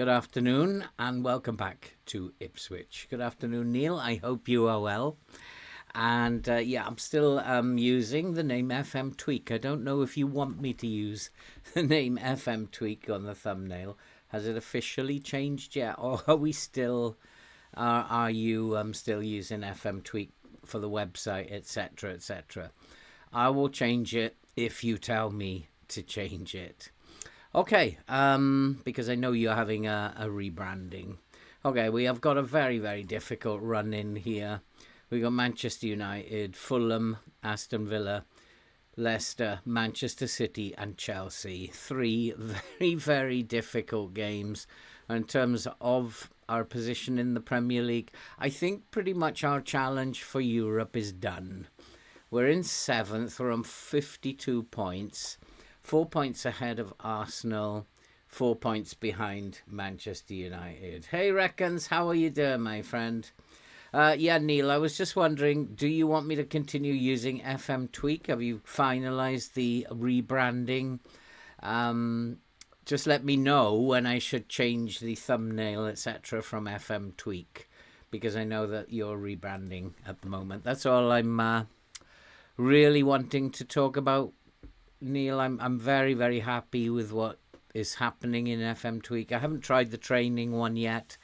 Good afternoon and welcome back to Ipswich. Good afternoon, Neil. I hope you are well. And I'm still using the name FM Tweak. I don't know if you want me to use the name FM Tweak on the thumbnail. Has it officially changed yet, or are we still? Are you still using FM Tweak for the website, etc., etc.? I will change it if you tell me to change it. Okay, because I know you're having a rebranding. Okay, we have got a very, very difficult run in here. We got Manchester United, Fulham, Aston Villa, Leicester, Manchester City and Chelsea. 3 very, very difficult games. In terms of our position in the Premier League, I think pretty much our challenge for Europe is done. We're in 7th, we're on 52 points. 4 points ahead of Arsenal, 4 points behind Manchester United. Hey, Reckons, how are you doing, my friend? Neil, I was just wondering, do you want me to continue using FM Tweak? Have you finalised the rebranding? Just let me know when I should change the thumbnail, etc. from FM Tweak, because I know that you're rebranding at the moment. That's all I'm really wanting to talk about. Neil, I'm very, very happy with what is happening in FM Tweak. I haven't tried the training one yet.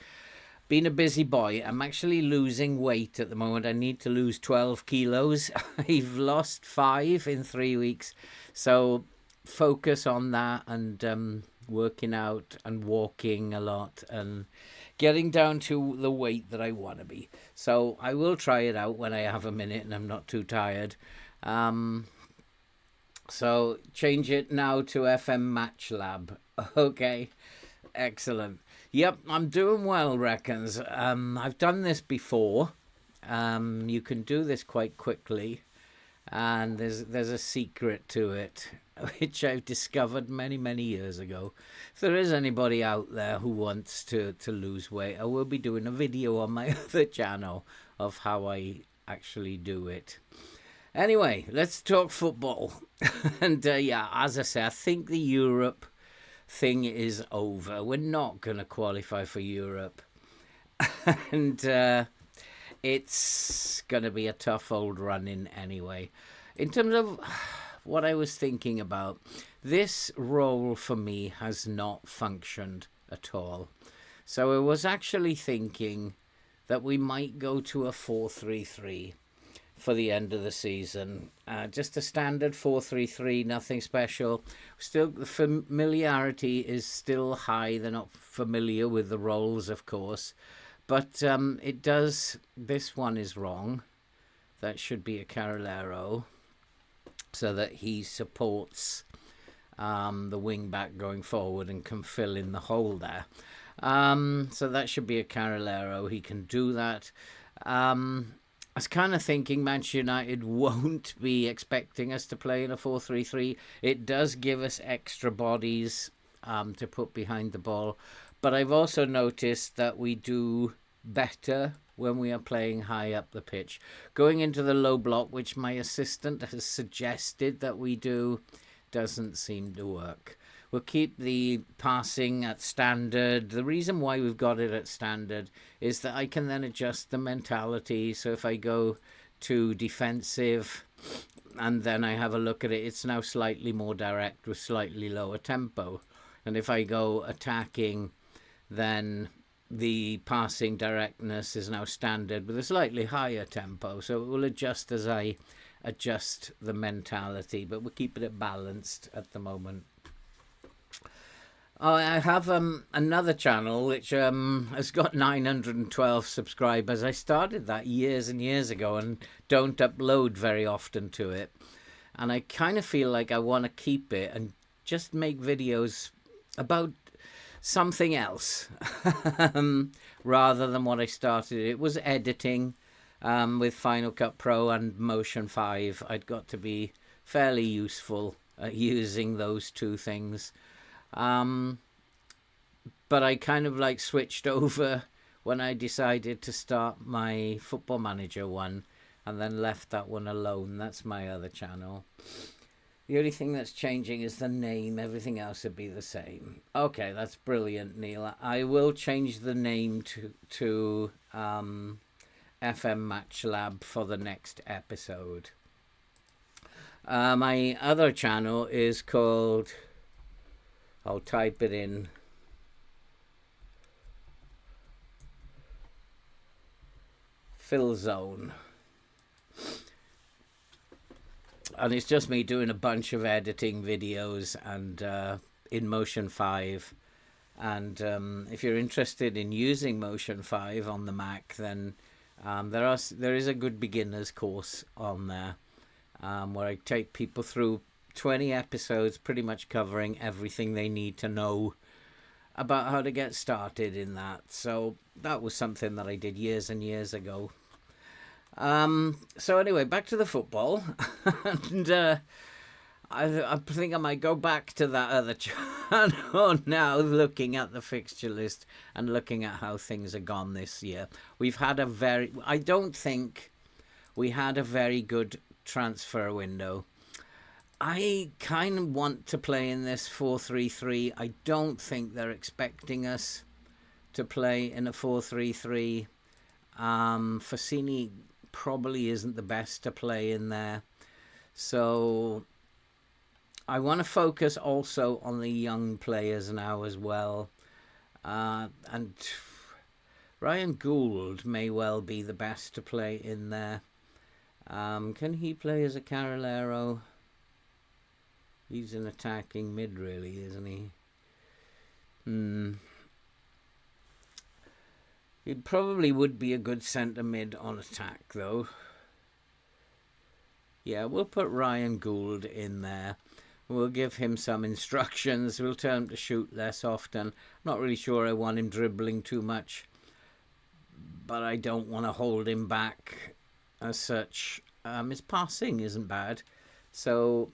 Been a busy boy. I'm actually losing weight at the moment. I need to lose 12 kilos. I've lost 5 in 3 weeks. So focus on that and working out and walking a lot and getting down to the weight that I want to be. So I will try it out when I have a minute and I'm not too tired. So change it now to FM Match Lab. Okay, excellent. Yep, I'm doing well, Reckons. I've done this before. You can do this quite quickly, and there's a secret to it, which I've discovered many, many years ago. If there is anybody out there who wants to lose weight, I will be doing a video on my other channel of how I actually do it. Anyway, let's talk football. And as I say, I think the Europe thing is over. We're not going to qualify for Europe. And it's going to be a tough old run-in anyway. In terms of what I was thinking about, this role for me has not functioned at all. So I was actually thinking that we might go to a 4-3-3. For the end of the season. Just a standard 4-3-3, nothing special. Still, the familiarity is still high. They're not familiar with the roles, of course. But it does... This one is wrong. That should be a Carrilero. So that he supports the wing-back going forward and can fill in the hole there. So that should be a Carrilero. He can do that. I was kind of thinking Manchester United won't be expecting us to play in a 4-3-3. It does give us extra bodies to put behind the ball. But I've also noticed that we do better when we are playing high up the pitch. Going into the low block, which my assistant has suggested that we do, doesn't seem to work. We'll keep the passing at standard. The reason why we've got it at standard is that I can then adjust the mentality. So if I go to defensive and then I have a look at it, it's now slightly more direct with slightly lower tempo. And if I go attacking, then the passing directness is now standard with a slightly higher tempo. So it will adjust as I adjust the mentality, but we're keeping it balanced at the moment. I have another channel which has got 912 subscribers. I started that years and years ago and don't upload very often to it. And I kind of feel like I want to keep it and just make videos about something else rather than what I started. It was editing with Final Cut Pro and Motion 5. I'd got to be fairly useful at using those two things. But I kind of like switched over when I decided to start my Football Manager one and then left that one alone. That's my other channel. The only thing that's changing is the name. Everything else would be the same. Okay, that's brilliant, Neil. I will change the name to FM Match Lab for the next episode. My other channel is called, I'll type it in, Phil Zone. And it's just me doing a bunch of editing videos and in Motion 5. And if you're interested in using Motion 5 on the Mac, then there is a good beginner's course on there where I take people through 20 episodes, pretty much covering everything they need to know about how to get started in that. So that was something that I did years and years ago. So anyway, back to the football. And I think I might go back to that other channel now, looking at the fixture list and looking at how things are gone this year. I don't think we had a very good transfer window. I kind of want to play in this 4-3-3. I don't think they're expecting us to play in a 4-3-3. Fassini probably isn't the best to play in there. So I want to focus also on the young players now as well. And Ryan Gould may well be the best to play in there. Can he play as a Carolero? He's an attacking mid, really, isn't he? He probably would be a good centre mid on attack, though. Yeah, we'll put Ryan Gould in there. We'll give him some instructions. We'll tell him to shoot less often. Not really sure I want him dribbling too much, but I don't want to hold him back as such. His passing isn't bad, so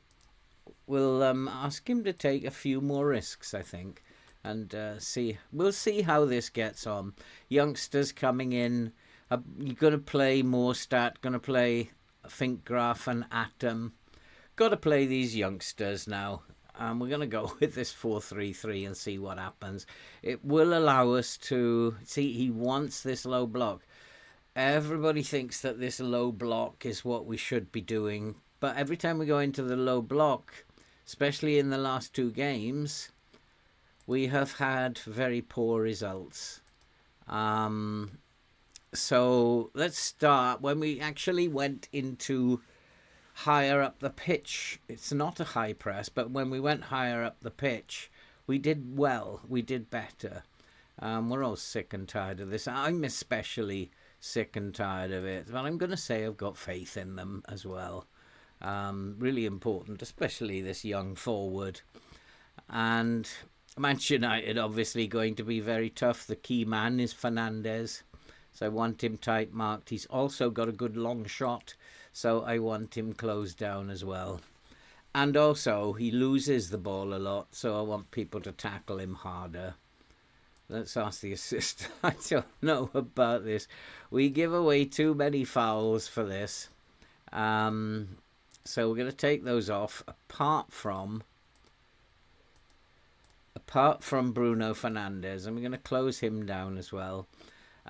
we'll ask him to take a few more risks, I think, and we'll see how this gets on. Youngsters coming in. You're going to play Morstat, going to play Finkgraf and Atom. Got to play these youngsters now. We're going to go with this 4-3-3 and see what happens. It will allow us to see. He wants this low block. Everybody thinks that this low block is what we should be doing, but every time we go into the low block, especially in the last 2 games, we have had very poor results. So let's start. When we actually went into higher up the pitch, it's not a high press, but when we went higher up the pitch, we did well. We did better. We're all sick and tired of this. I'm especially sick and tired of it, but I'm going to say I've got faith in them as well. Really important, especially this young forward. And Manchester United obviously going to be very tough. The key man is Fernandes, so I want him tight marked. He's also got a good long shot, so I want him closed down as well. And also he loses the ball a lot, so I want people to tackle him harder. Let's ask the assistant. I don't know about this. We give away too many fouls for this. So we're going to take those off, apart from Bruno Fernandes, and we're going to close him down as well.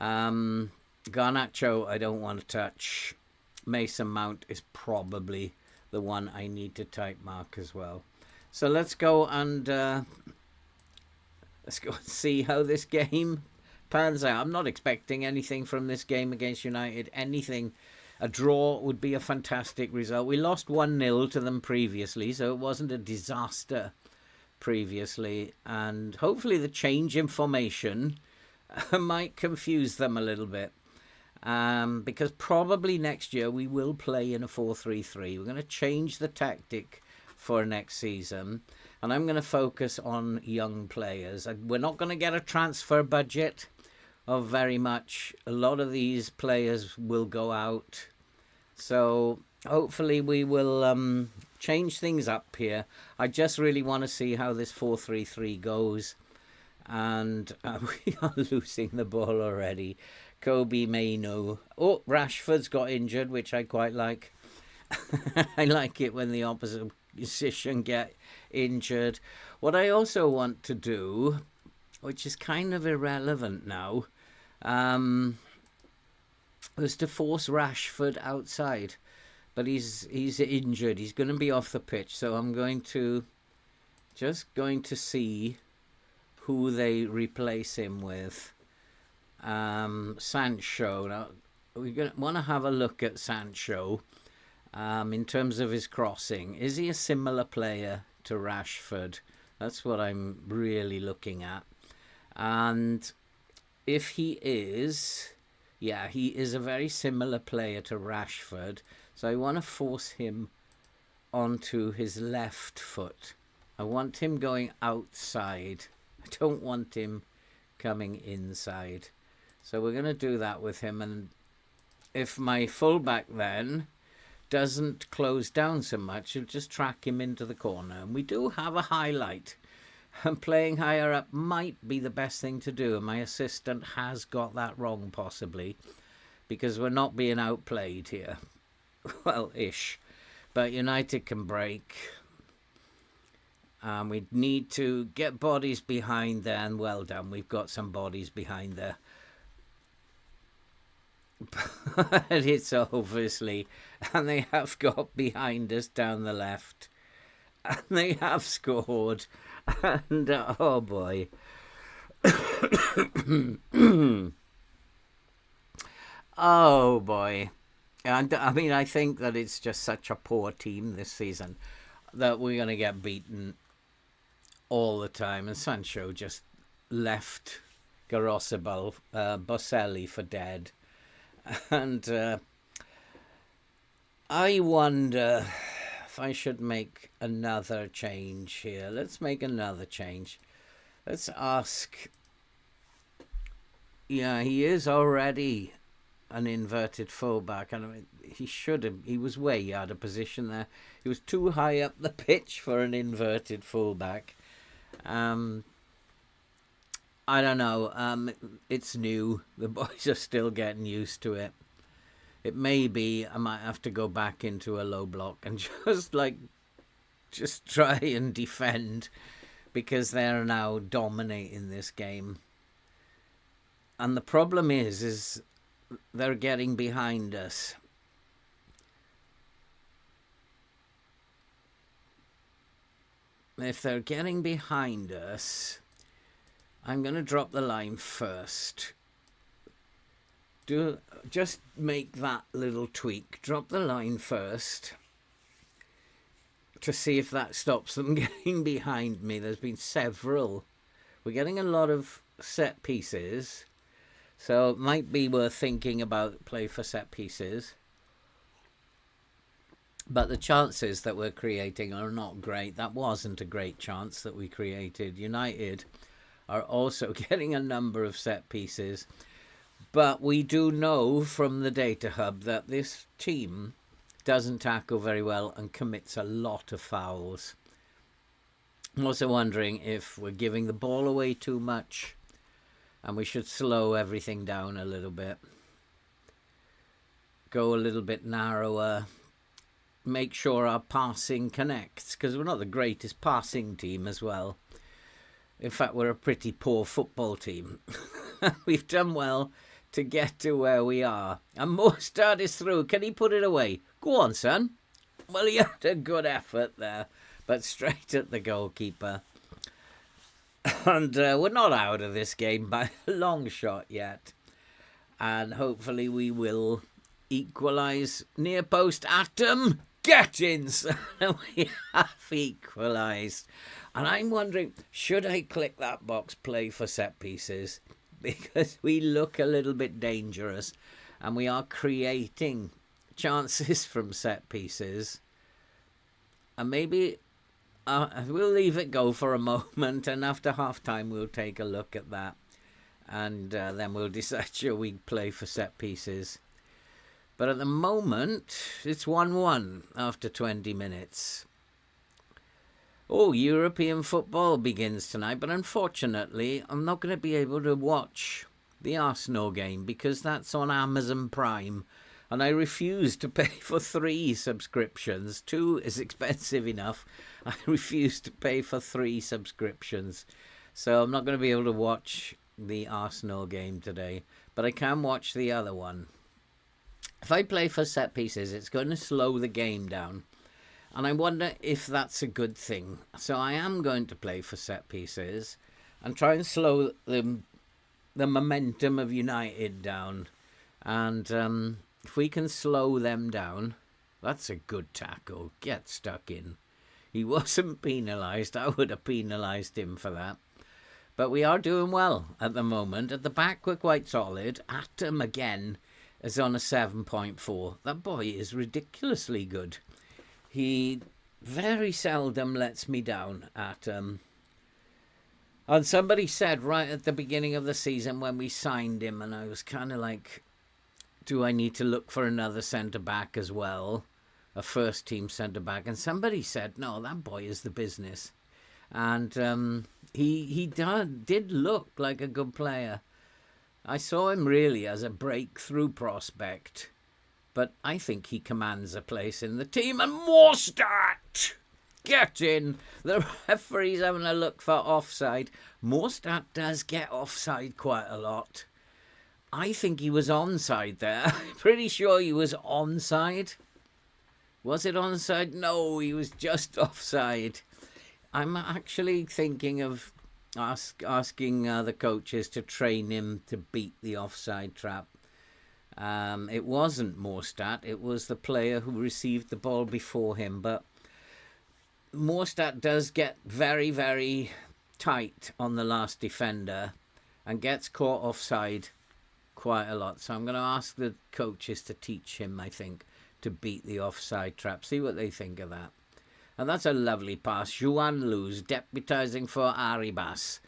Garnacho, I don't want to touch. Mason Mount is probably the one I need to type mark as well. So let's go and see how this game pans out. I'm not expecting anything from this game against United. A draw would be a fantastic result. We lost 1-0 to them previously, so it wasn't a disaster previously. And hopefully the change in formation might confuse them a little bit. Because probably next year we will play in a 4-3-3. We're going to change the tactic for next season. And I'm going to focus on young players. We're not going to get a transfer budget of very much. A lot of these players will go out. So hopefully we will change things up here. I just really want to see how this 4-3-3 goes. And we are losing the ball already. Kobe Mainu. Oh, Rashford's got injured, which I quite like. I like it when the opposite musician get injured. What I also want to do, which is kind of irrelevant now, was to force Rashford outside. But he's injured. He's going to be off the pitch. So I'm going to see who they replace him with. Sancho. Now, we're going to want to have a look at Sancho in terms of his crossing. Is he a similar player to Rashford? That's what I'm really looking at. And if he is, yeah, he is a very similar player to Rashford. So I want to force him onto his left foot. I want him going outside. I don't want him coming inside. So we're going to do that with him. And if my fullback then doesn't close down so much, you'll just track him into the corner. And we do have a highlight. And playing higher up might be the best thing to do. And my assistant has got that wrong, possibly, because we're not being outplayed here. Well, ish. But United can break. We need to get bodies behind there, and well done. We've got some bodies behind there. But it's obviously, and they have got behind us down the left. And they have scored. And oh boy. Oh boy. And I mean, I think that it's just such a poor team this season that we're going to get beaten all the time. And Sancho just left Boselli for dead. And I wonder if I should make another change here. Let's make another change. Let's ask. Yeah, he is already an inverted fullback, and I mean, he was way out of position there. He was too high up the pitch for an inverted fullback. I don't know. It's new. The boys are still getting used to it. It may be I might have to go back into a low block and just try and defend, because they're now dominating this game. And the problem is they're getting behind us. If they're getting behind us, I'm going to drop the line first. Just make that little tweak. Drop the line first to see if that stops them getting behind me. There's been several. We're getting a lot of set pieces. So it might be worth thinking about play for set pieces. But the chances that we're creating are not great. That wasn't a great chance that we created. United are also getting a number of set pieces. But we do know from the data hub that this team doesn't tackle very well and commits a lot of fouls. I'm also wondering if we're giving the ball away too much, and we should slow everything down a little bit. Go a little bit narrower. Make sure our passing connects, because we're not the greatest passing team as well. In fact, we're a pretty poor football team. We've done well to get to where we are. And Mostard is through. Can he put it away? Go on, son. Well, he had a good effort there, but straight at the goalkeeper. And we're not out of this game by a long shot yet. And hopefully we will equalise. Near post Atom. Get in, son. We have equalised. And I'm wondering, should I click that box, play for set pieces? Because we look a little bit dangerous. And we are creating chances from set pieces. And maybe we'll leave it go for a moment, and after half-time we'll take a look at that. And then we'll decide shall we play for set pieces. But at the moment, it's 1-1 after 20 minutes. Oh, European football begins tonight, but unfortunately I'm not going to be able to watch the Arsenal game because that's on Amazon Prime. and I refuse to pay for 3 subscriptions. 2 is expensive enough. I refuse to pay for 3 subscriptions. So I'm not going to be able to watch the Arsenal game today, but I can watch the other one. If I play for set pieces, it's going to slow the game down. And I wonder if that's a good thing. So I am going to play for set pieces and try and slow the momentum of United down. And if we can slow them down, that's a good tackle. Get stuck in. He wasn't penalised. I would have penalised him for that. But we are doing well at the moment. At the back, we're quite solid. Atom, again, is on a 7.4. That boy is ridiculously good. He very seldom lets me down, Atom. And somebody said right at the beginning of the season when we signed him, and I was kind of like, do I need to look for another centre-back as well? A first-team centre-back. And somebody said, no, that boy is the business. And he did look like a good player. I saw him really as a breakthrough prospect. But I think he commands a place in the team. And Morstadt! Get in! The referee's having a look for offside. Morstadt does get offside quite a lot. I think he was onside there. I'm pretty sure he was onside. Was it onside? No, he was just offside. I'm actually thinking of asking the coaches to train him to beat the offside trap. It wasn't Morstadt. It was the player who received the ball before him. But Morstadt does get very, very tight on the last defender and gets caught offside quite a lot. So I'm going to ask the coaches to teach him, I think, to beat the offside trap. See what they think of that. And that's a lovely pass. Juan Luz deputising for Arribas.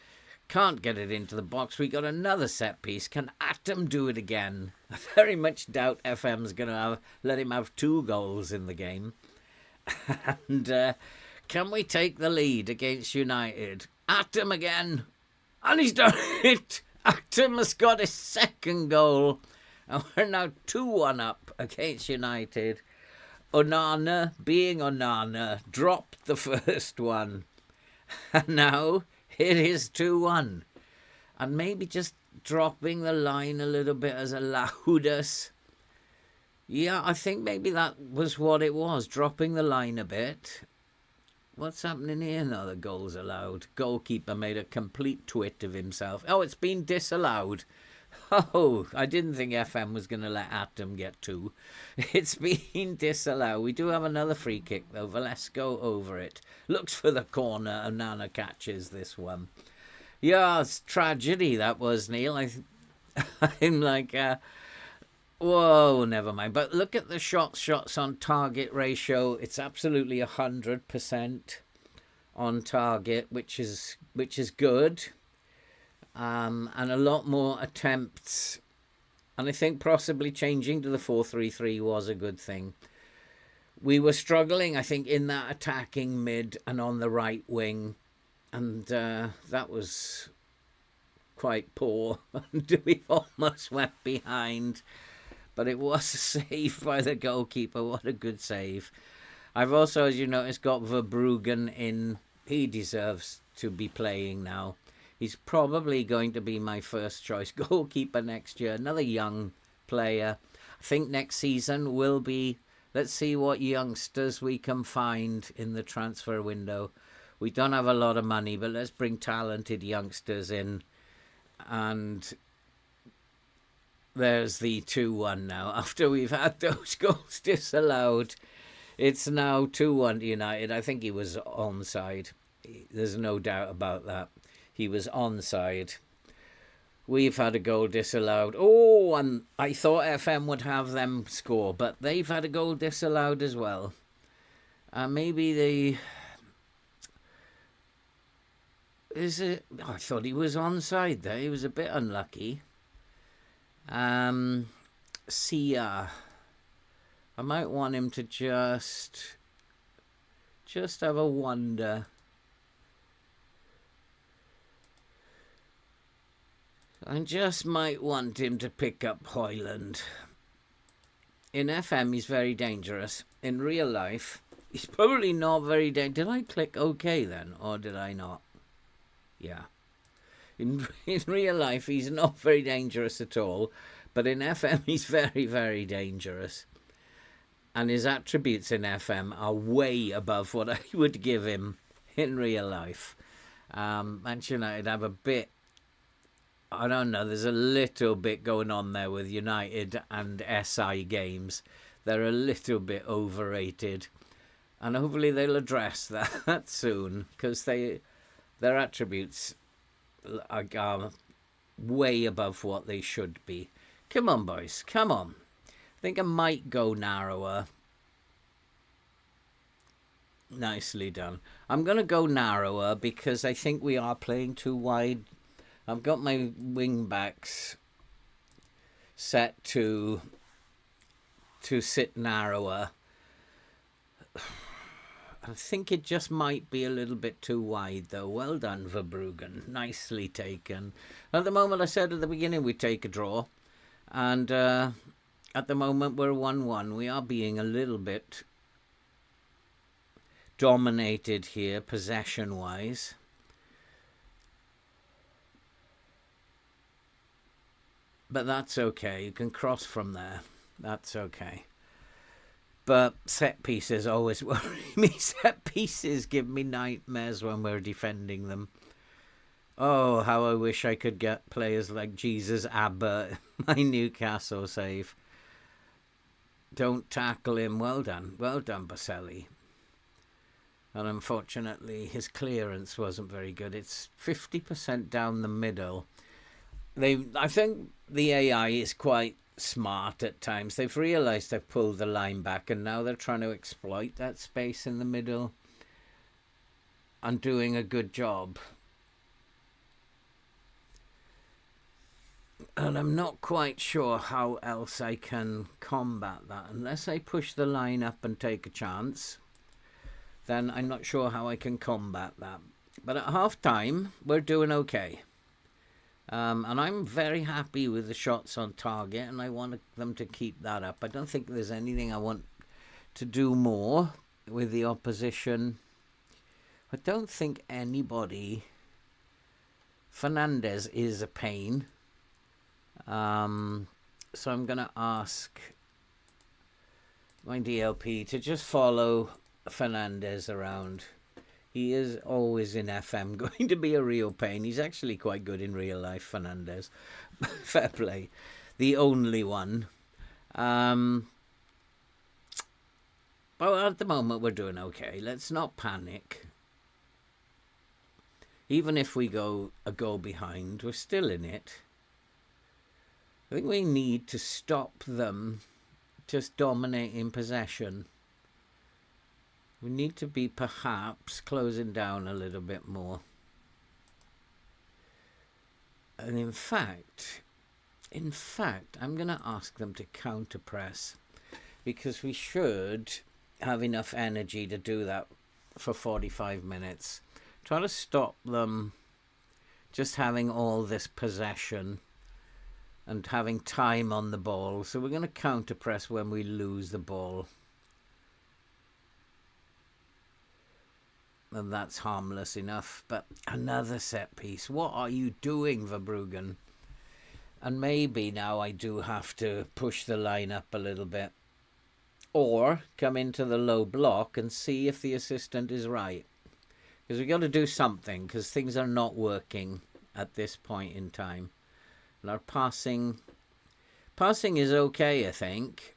Can't get it into the box. We got another set piece. Can Atom do it again? I very much doubt FM's going to let him have 2 goals in the game. And can we take the lead against United? Atom again. And he's done it. Atom has got his 2nd goal. And we're now 2-1 up against United. Onana, being Onana, dropped the first one. And now it is 2-1. And maybe just dropping the line a little bit has allowed us. Yeah, I think maybe that was what it was, dropping the line a bit. What's happening here? No, the goal's allowed. Goalkeeper made a complete twit of himself. Oh, it's been disallowed. Oh, I didn't think FM was going to let Atom get 2. It's been disallowed. We do have another free kick, though. Velasco over it. Looks for the corner, and Nana catches this one. Yeah, it's tragedy, that was, Neil. I'm like, whoa, never mind. But look at the shots on target ratio. It's absolutely 100% on target, which is good. And a lot more attempts. And I think possibly changing to the 4-3-3 was a good thing. We were struggling, I think, in that attacking mid and on the right wing. And that was quite poor. And we've almost went behind. But it was a save by the goalkeeper. What a good save. I've also, as you notice, got Verbruggen in. He deserves to be playing now. He's probably going to be my first choice goalkeeper next year. Another young player. I think next season will be, let's see what youngsters we can find in the transfer window. We don't have a lot of money, but let's bring talented youngsters in. And there's the 2-1 now. After we've had those goals disallowed, it's now 2-1 to United. I think he was onside. There's no doubt about that. He was onside. We've had a goal disallowed. Oh, and I thought FM would have them score, but they've had a goal disallowed as well. Maybe they... I thought he was onside there. He was a bit unlucky. Sia. I might want him to just have a wonder. I just might want him to pick up Hoyland. In FM, he's very dangerous. In real life, he's probably not very dangerous. Did I click OK then, or did I not? Yeah. In real life, he's not very dangerous at all. But in FM, he's very, very dangerous. And his attributes in FM are way above what I would give him in real life. Manchester United have a bit, I don't know, there's a little bit going on there with United and SI games. They're a little bit overrated. And hopefully they'll address that soon, because their attributes are way above what they should be. Come on, boys, come on. I think I might go narrower. Nicely done. I'm going to go narrower because I think we are playing too wide. I've got my wing backs set to sit narrower. I think it just might be a little bit too wide, though. Well done, Verbruggen. Nicely taken. At the moment, I said at the beginning we'd take a draw. And at the moment, we're 1-1. We are being a little bit dominated here, possession-wise. But that's okay. You can cross from there. That's okay. But set pieces always worry me. Set pieces give me nightmares when we're defending them. Oh, how I wish I could get players like Jesus Abba, my Newcastle save. Don't tackle him. Well done. Well done, Baselli. And unfortunately, his clearance wasn't very good. It's 50% down the middle. I think the AI is quite smart at times. They've realised they've pulled the line back, and now they're trying to exploit that space in the middle and doing a good job. And I'm not quite sure how else I can combat that. Unless I push the line up and take a chance, then I'm not sure how I can combat that. But at half-time, we're doing okay. And I'm very happy with the shots on target, and I want them to keep that up. I don't think there's anything I want to do more with the opposition. I don't think anybody... Fernandez is a pain. So I'm going to ask my DLP to just follow Fernandez around. He is always in FM going to be a real pain. He's actually quite good in real life, Fernandez. Fair play. The only one. But at the moment, we're doing okay. Let's not panic. Even if we go a goal behind, we're still in it. I think we need to stop them just dominating possession. We need to be perhaps closing down a little bit more. And in fact, I'm going to ask them to counter press, because we should have enough energy to do that for 45 minutes. Try to stop them just having all this possession and having time on the ball. So we're going to counter press when we lose the ball. And that's harmless enough. But another set piece. What are you doing, Verbruggen? And maybe now I do have to push the line up a little bit. Or come into the low block and see if the assistant is right. Because we've got to do something, because things are not working at this point in time. And our passing is okay, I think.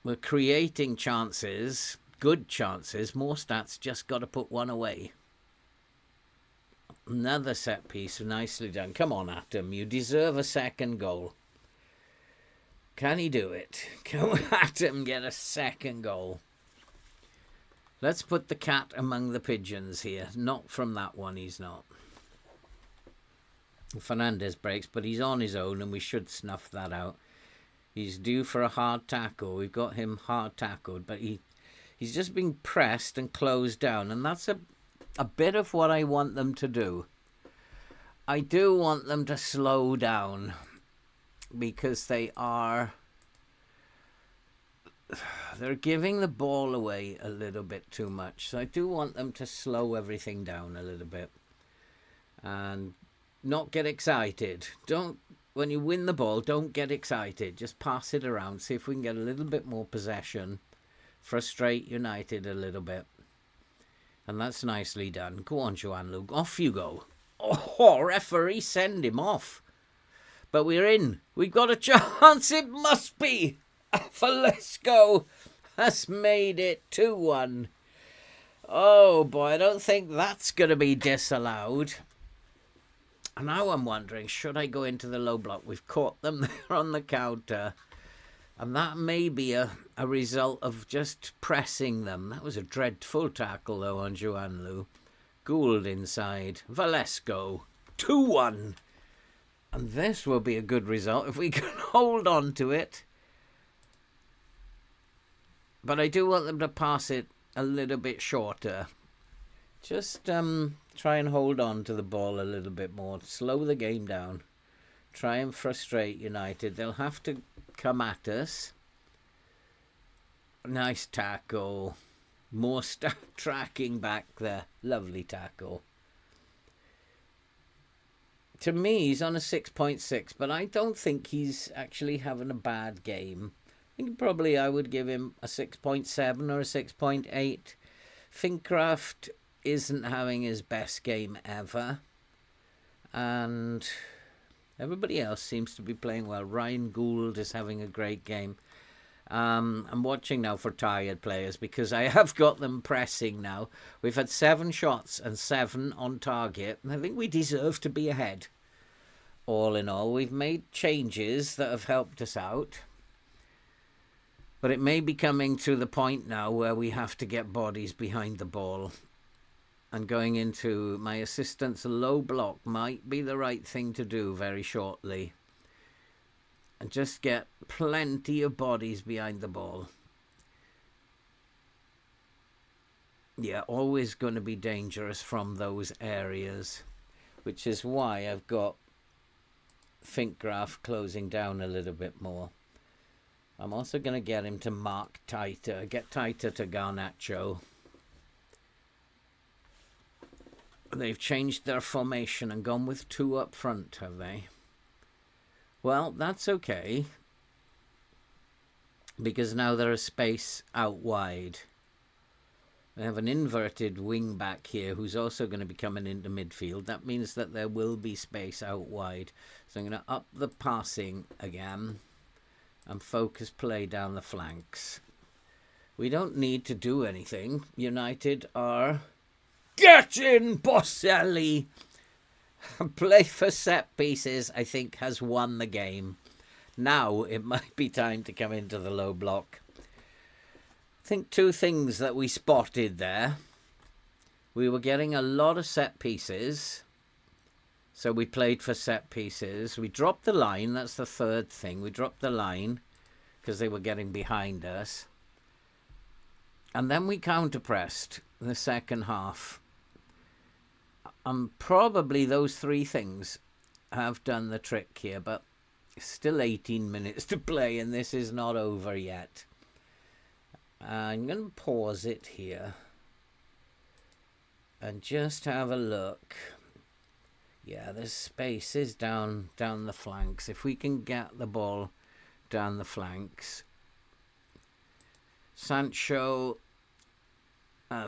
We're creating chances, good chances. More stats, just got to put one away. Another set piece, nicely done. Come on, Atom, you deserve a second goal. Can he do it? Come on, Atom, get a second goal. Let's put the cat among the pigeons here. Not from that one, he's not. Fernandez breaks, but he's on his own, and we should snuff that out. He's due for a hard tackle. We've got him hard tackled, but he's just being pressed and closed down, and that's a bit of what I want them to do. I do want them to slow down because they're giving the ball away a little bit too much. So I do want them to slow everything down a little bit and not get excited. When you win the ball, don't get excited. Just pass it around. See if we can get a little bit more possession. Frustrate United a little bit. And that's nicely done. Go on, Joanne Luke. Off you go. Oh, referee, send him off. But we're in. We've got a chance. It must be. Valesco has made it 2-1. Oh, boy, I don't think that's going to be disallowed. And now I'm wondering, should I go into the low block? We've caught them there on the counter. And that may be a result of just pressing them. That was a dreadful tackle, though, on Joanne Lu. Gould inside. Valesco. 2-1. And this will be a good result if we can hold on to it. But I do want them to pass it a little bit shorter. Just try and hold on to the ball a little bit more. Slow the game down. Try and frustrate United. They'll have to come at us. Nice tackle. More tracking back there. Lovely tackle. To me, he's on a 6.6, but I don't think he's actually having a bad game. I think probably I would give him a 6.7 or a 6.8. Fincraft isn't having his best game ever. And everybody else seems to be playing well. Ryan Gould is having a great game. I'm watching now for tired players because I have got them pressing now. We've had 7 shots and 7 on target. I think we deserve to be ahead. All in all, we've made changes that have helped us out. But it may be coming to the point now where we have to get bodies behind the ball. And going into my assistant's low block might be the right thing to do very shortly. And just get plenty of bodies behind the ball. Yeah, always going to be dangerous from those areas. Which is why I've got Finkgraf closing down a little bit more. I'm also going to get him to mark tighter. Get tighter to Garnacho. They've changed their formation and gone with 2 up front, have they? Well, that's okay. Because now there is space out wide. They have an inverted wing back here who's also going to be coming into midfield. That means that there will be space out wide. So I'm going to up the passing again and focus play down the flanks. We don't need to do anything. United are... Get in, Boselli! Play for set pieces, I think, has won the game. Now it might be time to come into the low block. I think 2 things that we spotted there. We were getting a lot of set pieces. So we played for set pieces. We dropped the line. That's the 3rd thing. We dropped the line because they were getting behind us. And then we counter-pressed in the second half. Probably those 3 things have done the trick here, but still 18 minutes to play and this is not over yet. I'm going to pause it here and just have a look. Yeah, there's spaces down the flanks. If we can get the ball down the flanks. Sancho,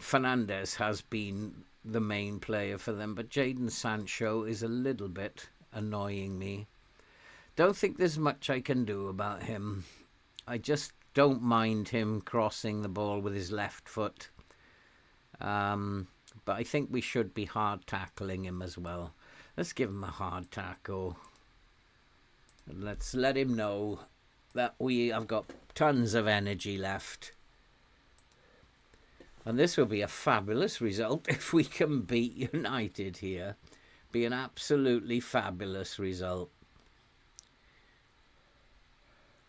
Fernandez has been the main player for them, but Jadon Sancho is a little bit annoying me. Don't think there's much I can do about him. I just don't mind him crossing the ball with his left foot. But I think we should be hard tackling him as well. Let's give him a hard tackle. And let's let him know that we have got tons of energy left. And this will be a fabulous result if we can beat United here. Be an absolutely fabulous result.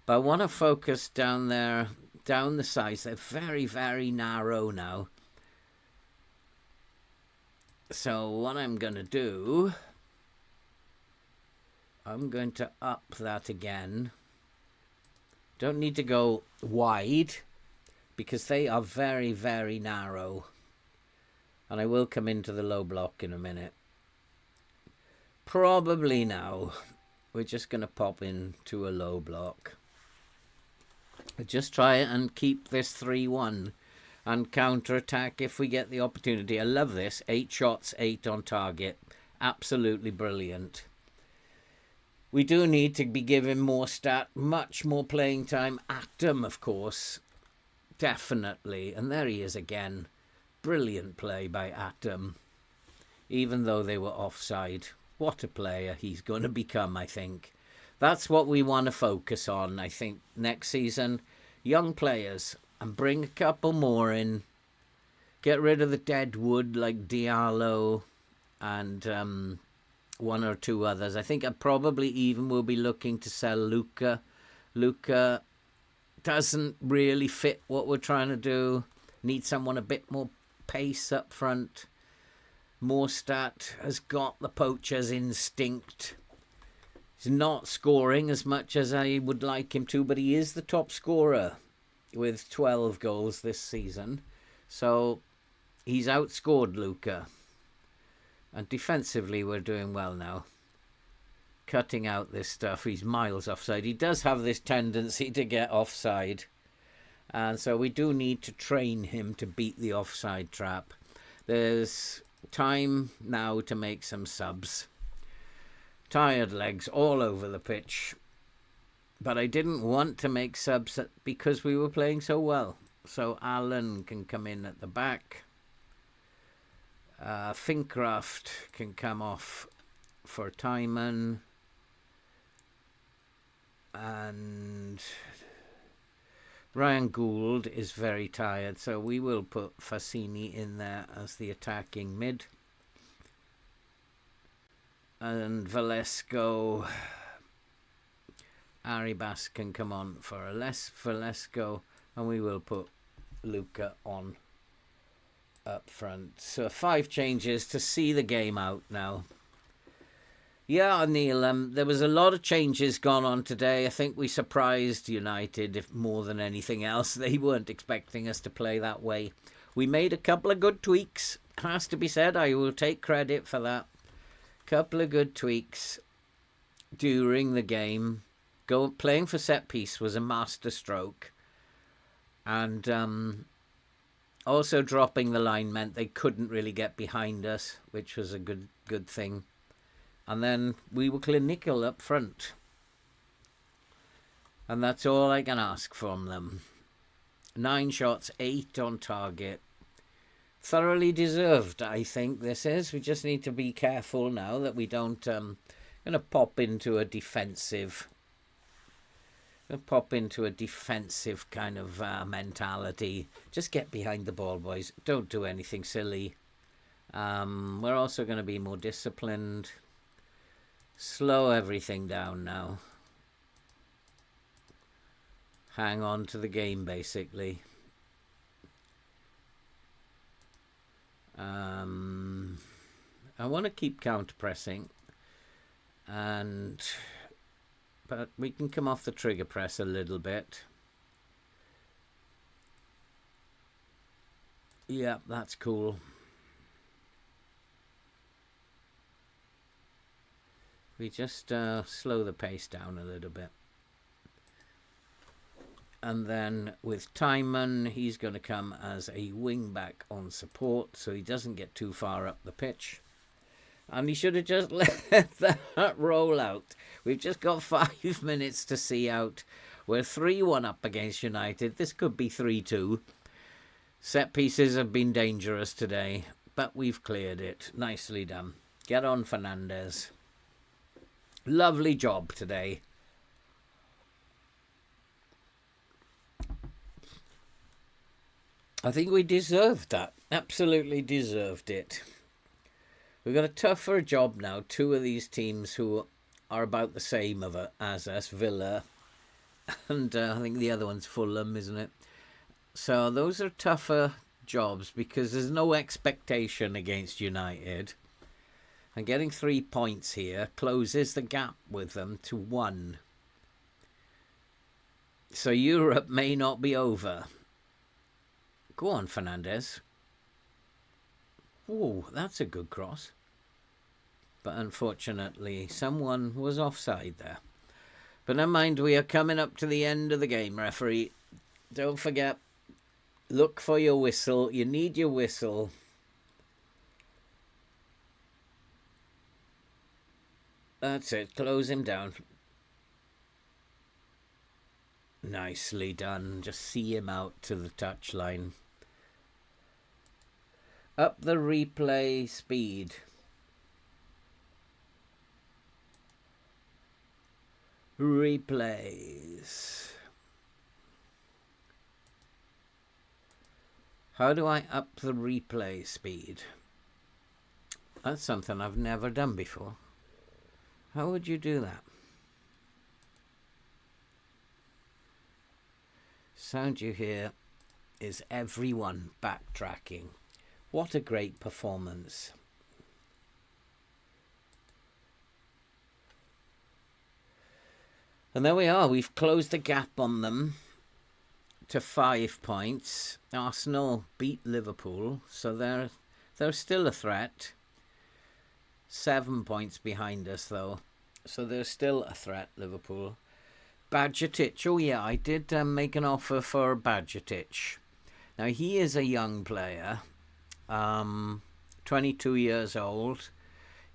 But I want to focus down there, down the sides. They're very, very narrow now. So what I'm going to do... I'm going to up that again. Don't need to go wide because they are very, very narrow. And I will come into the low block in a minute. Probably now. We're just going to pop into a low block. Just try and keep this 3-1 and counter-attack if we get the opportunity. I love this. 8 shots, 8 on target. Absolutely brilliant. We do need to be given more much more playing time. Atom, of course. Definitely. And there he is again. Brilliant play by Atom. Even though they were offside. What a player he's going to become, I think. That's what we want to focus on, I think, next season. Young players. And bring a couple more in. Get rid of the dead wood like Diallo and one or two others. I think I probably even will be looking to sell Luca. Luca doesn't really fit what we're trying to do. Need someone a bit more pace up front. Morstat has got the poacher's instinct. He's not scoring as much as I would like him to, but he is the top scorer with 12 goals this season. So he's outscored Luca. And defensively, we're doing well now. Cutting out this stuff. He's miles offside. He does have this tendency to get offside. And so we do need to train him to beat the offside trap. There's time now to make some subs. Tired legs all over the pitch. But I didn't want to make subs because we were playing so well. So Alan can come in at the back. Fincraft can come off for Timon. And Ryan Gould is very tired, so we will put Fassini in there as the attacking mid. And Valesco, Arribas can come on for Valesco, and we will put Luca on up front. So 5 changes to see the game out now. Yeah, Neil, there was a lot of changes gone on today. I think we surprised United, if more than anything else. They weren't expecting us to play that way. We made a couple of good tweaks. Has to be said, I will take credit for that. Couple of good tweaks during the game. Playing for set piece was a master stroke. And also dropping the line meant they couldn't really get behind us, which was a good thing. And then we were clinical up front. And that's all I can ask from them. 9 shots, 8 on target. Thoroughly deserved, I think this is. We just need to be careful now that we don't gonna pop into a defensive kind of mentality. Just get behind the ball, boys. Don't do anything silly. We're also going to be more disciplined. Slow everything down now. Hang on to the game, basically. I want to keep counter-pressing. But we can come off the trigger press a little bit. Yeah, that's cool. We just slow the pace down a little bit. And then with Timon, he's going to come as a wing back on support, so he doesn't get too far up the pitch. And he should have just let that roll out. We've just got 5 minutes to see out. We're 3-1 up against United. This could be 3-2. Set pieces have been dangerous today, but we've cleared it. Nicely done. Get on, Fernandez. Lovely job today. I think we deserved that. Absolutely deserved it. We've got a tougher job now. 2 of these teams who are about the same as us, Villa, and I think the other one's Fulham, isn't it? So those are tougher jobs because there's no expectation against United. And getting 3 points here closes the gap with them to 1. So Europe may not be over. Go on, Fernandez. Oh, that's a good cross. But unfortunately, someone was offside there. But never mind, we are coming up to the end of the game, referee. Don't forget, look for your whistle. You need your whistle. That's it. Close him down. Nicely done. Just see him out to the touchline. Up the replay speed. Replays. How do I up the replay speed? That's something I've never done before. How would you do that? Sound you hear is everyone backtracking. What a great performance. And there we are. We've closed the gap on them to 5 points. Arsenal beat Liverpool, so they're still a threat. 7 points behind us, though. So they're still a threat, Liverpool. Badgertich. Oh, yeah, I did make an offer for Badgertich. Now, he is a young player, 22 years old.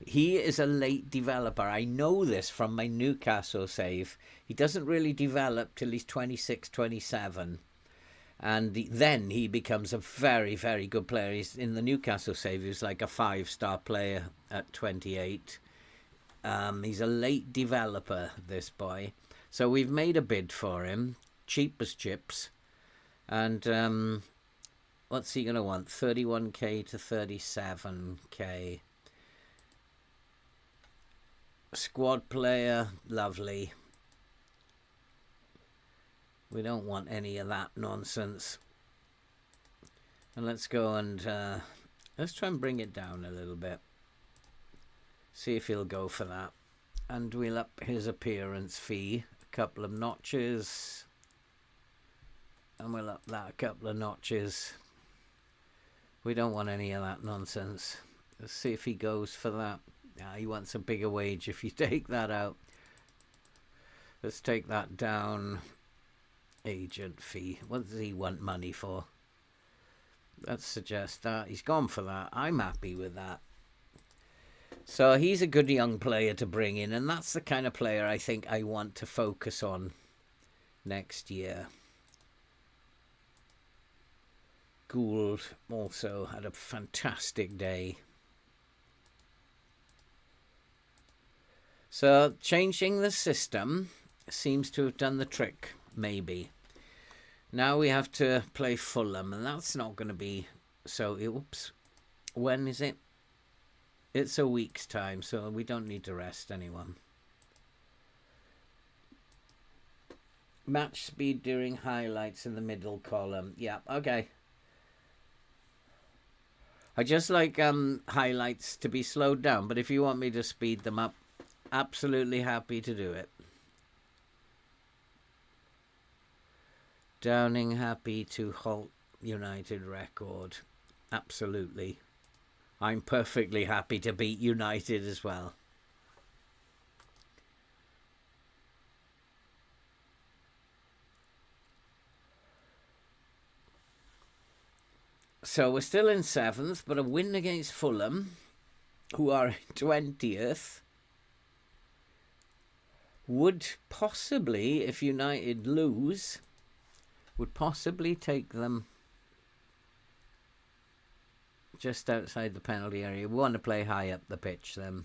He is a late developer. I know this from my Newcastle save. He doesn't really develop till he's 26, 27. And then he becomes a very, very good player. He's in the Newcastle save. He was like a 5-star player at 28. He's a late developer, this boy. So we've made a bid for him, cheap as chips. And what's he going to want? 31k to 37k. Squad player, lovely. We don't want any of that nonsense. And let's go and let's try and bring it down a little bit. See if he'll go for that. And we'll up his appearance fee a couple of notches. And we'll up that a couple of notches. We don't want any of that nonsense. Let's see if he goes for that. He wants a bigger wage if you take that out. Let's take that down. Agent fee. What does he want money for? Let's suggest that. He's gone for that. I'm happy with that. So he's a good young player to bring in, and that's the kind of player I think I want to focus on next year. Gould also had a fantastic day. So changing the system seems to have done the trick, maybe. Now we have to play Fulham, and that's not going to be so... Oops. When is it? It's a week's time, so we don't need to rest anyone. Match speed during highlights in the middle column. Yeah, okay. I just like highlights to be slowed down, but if you want me to speed them up, absolutely happy to do it. Downing happy to halt United record. Absolutely. I'm perfectly happy to beat United as well. So we're still in 7th, but a win against Fulham, who are in 20th, would possibly, if United lose, would possibly take them just outside the penalty area. We want to play high up the pitch then.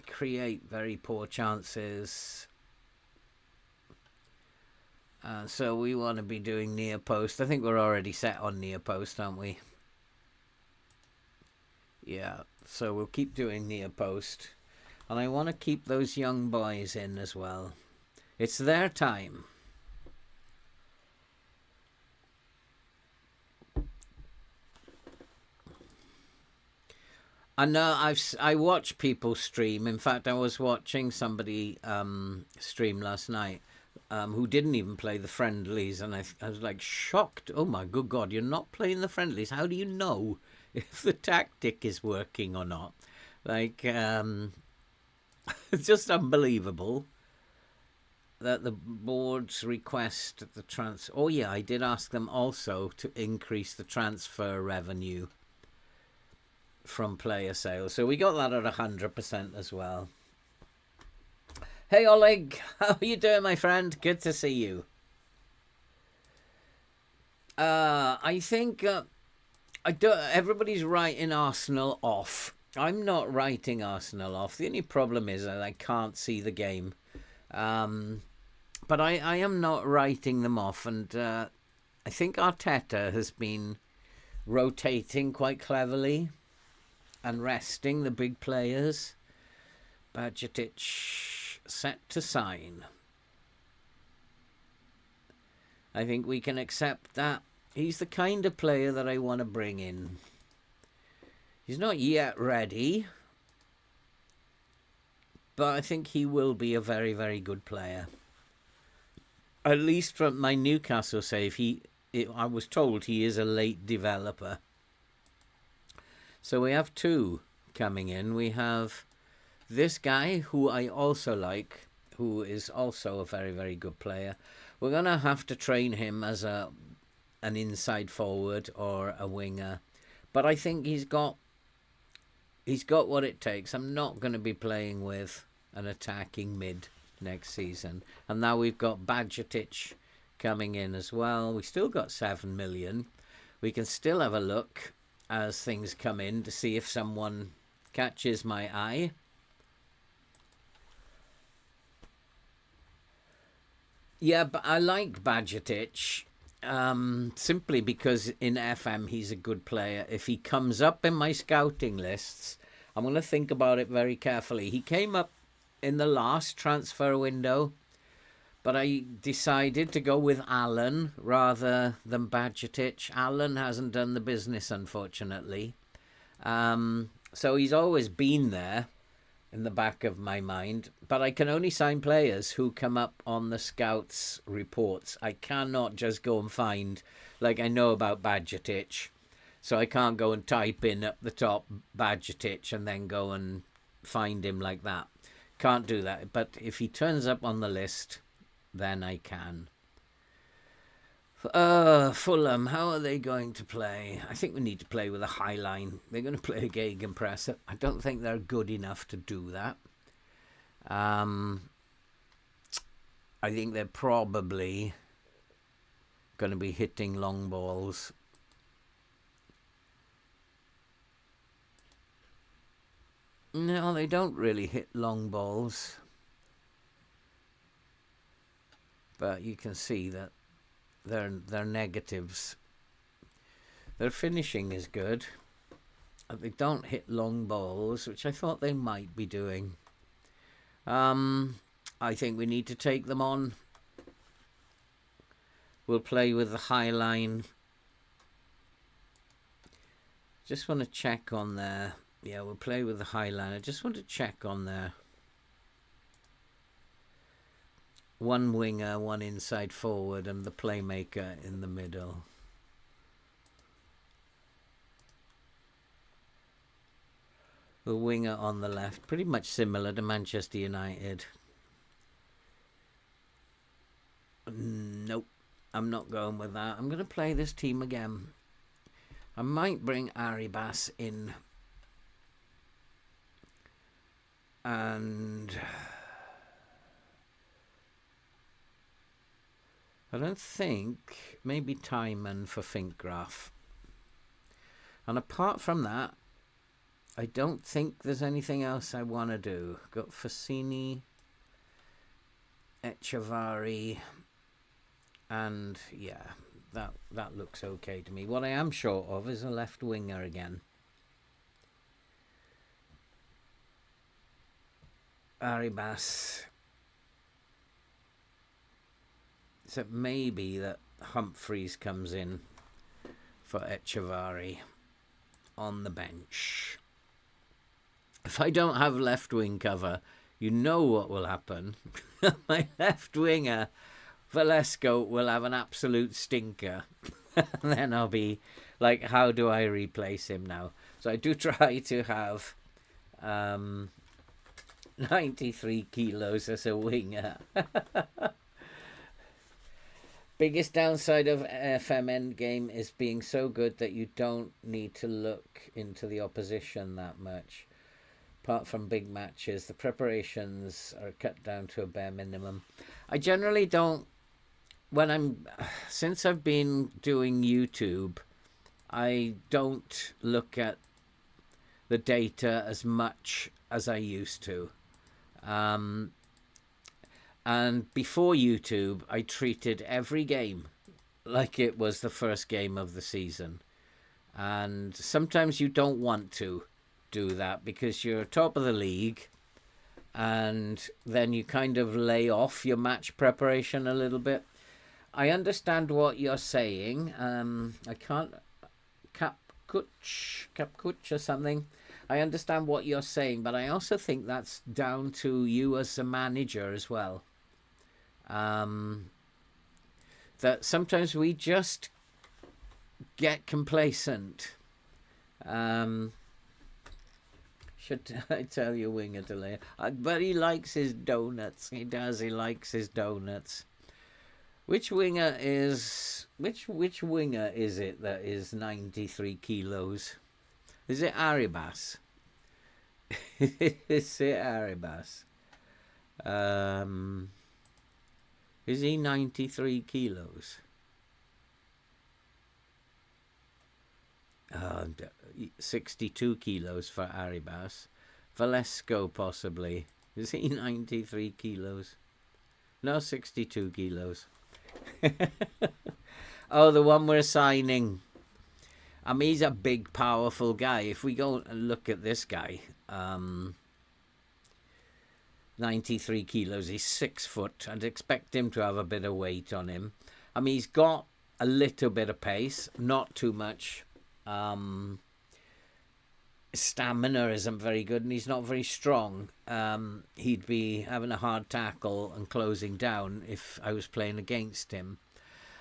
Create very poor chances. So we want to be doing near post. I think we're already set on near post, aren't we? Yeah, so we'll keep doing near post. And I want to keep those young boys in as well. It's their time. I know I watch people stream. In fact, I was watching somebody stream last night who didn't even play the friendlies, and I was like shocked. Oh my good God, you're not playing the friendlies. How do you know if the tactic is working or not? Like, it's just unbelievable that the board's request the trans. Oh yeah, I did ask them also to increase the transfer revenue from player sales. So we got that at 100% as well. Hey Oleg, how are you doing, my friend? Good to see you. I think everybody's writing Arsenal off. I'm not writing Arsenal off. The only problem is that I can't see the game. But I am not writing them off. And I think Arteta has been rotating quite cleverly and resting the big players. Bajcetic set to sign. I think we can accept that. He's the kind of player that I want to bring in. He's not yet ready, but I think he will be a very, very good player. At least from my Newcastle save, I was told he is a late developer. So we have two coming in. We have this guy, who I also like, who is also a very, very good player. We're going to have to train him as an inside forward or a winger. But I think he's got what it takes. I'm not going to be playing with an attacking mid next season. And now we've got Bajcetic coming in as well. We still got 7 million. We can still have a look as things come in to see if someone catches my eye. Yeah, but I like Bajcetic simply because in FM he's a good player. If he comes up in my scouting lists, I'm going to think about it very carefully. He came up in the last transfer window, but I decided to go with Allen rather than Bajcetic. Allen hasn't done the business, unfortunately. So he's always been there in the back of my mind, but I can only sign players who come up on the scouts reports. I cannot just go and find, like I know about Bajcetic, so I can't go and type in up the top Bajcetic and then go and find him like that. Can't do that, but if he turns up on the list, then I can. Fulham, how are they going to play? I think we need to play with a high line. They're going to play a gegenpress. I don't think they're good enough to do that. I think they're probably going to be hitting long balls. No, they don't really hit long balls. But you can see that they're negatives. Their finishing is good. They don't hit long balls, which I thought they might be doing. I think we need to take them on. We'll play with the high line. Just want to check on there. Yeah, we'll play with the high line. I just want to check on there. One winger, one inside forward, and the playmaker in the middle. The winger on the left, pretty much similar to Manchester United. Nope, I'm not going with that. I'm going to play this team again. I might bring Arribas in. And I don't think, maybe Timon for Finkgraf. And apart from that, I don't think there's anything else I want to do. Got Fassini, Echevarri, and yeah, that looks okay to me. What I am short of is a left winger again. Arribas. So maybe that Humphreys comes in for Echevarri on the bench. if I don't have left wing cover, you know what will happen. My left winger, Valesco, will have an absolute stinker. And then I'll be like, how do I replace him now? So I do try to have 93 kilos as a winger. Biggest downside of FM Endgame is being so good that you don't need to look into the opposition that much. Apart from big matches, the preparations are cut down to a bare minimum. I generally don't, since I've been doing YouTube, I don't look at the data as much as I used to. And before YouTube, I treated every game like it was the first game of the season. And sometimes you don't want to do that because you're top of the league, and then you kind of lay off your match preparation a little bit. I understand what you're saying. I can't... Capcuch or something. I understand what you're saying, but I also think that's down to you as a manager as well. That sometimes we just get complacent. Should I tell you, winger delay? But he likes his donuts. He does. He likes his donuts. Which winger is it that is 93 kilos? Is it Arribas? Is it Arribas? Is he 93 kilos? 62 kilos for Arribas. Valesco, possibly. Is he 93 kilos? No, 62 kilos. Oh, the one we're signing. I mean, he's a big, powerful guy. If we go and look at this guy, 93 kilos, he's 6 foot. I'd expect him to have a bit of weight on him. I mean, he's got a little bit of pace, not too much. Stamina isn't very good, and he's not very strong. He'd be having a hard tackle and closing down if I was playing against him.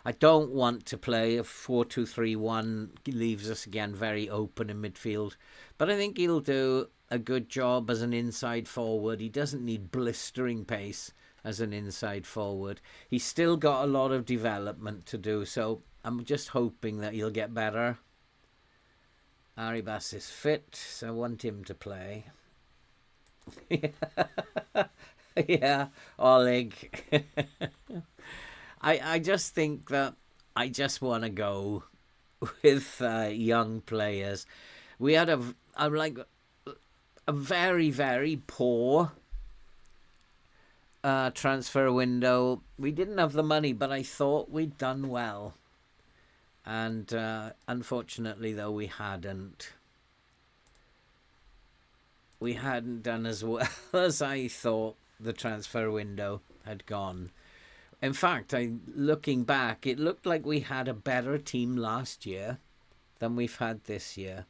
I don't want to play a 4-2-3-1. Leaves us again very open in midfield, but I think he'll do a good job as an inside forward. He doesn't need blistering pace as an inside forward. He's still got a lot of development to do, so I'm just hoping that he'll get better. Arribas is fit, so I want him to play. Yeah, Oleg. I just think that I just want to go with young players. We had a very, very poor transfer window. We didn't have the money, but I thought we'd done well. And unfortunately, though, we hadn't. We hadn't done as well as I thought the transfer window had gone. In fact, looking back, it looked like we had a better team last year than we've had this year.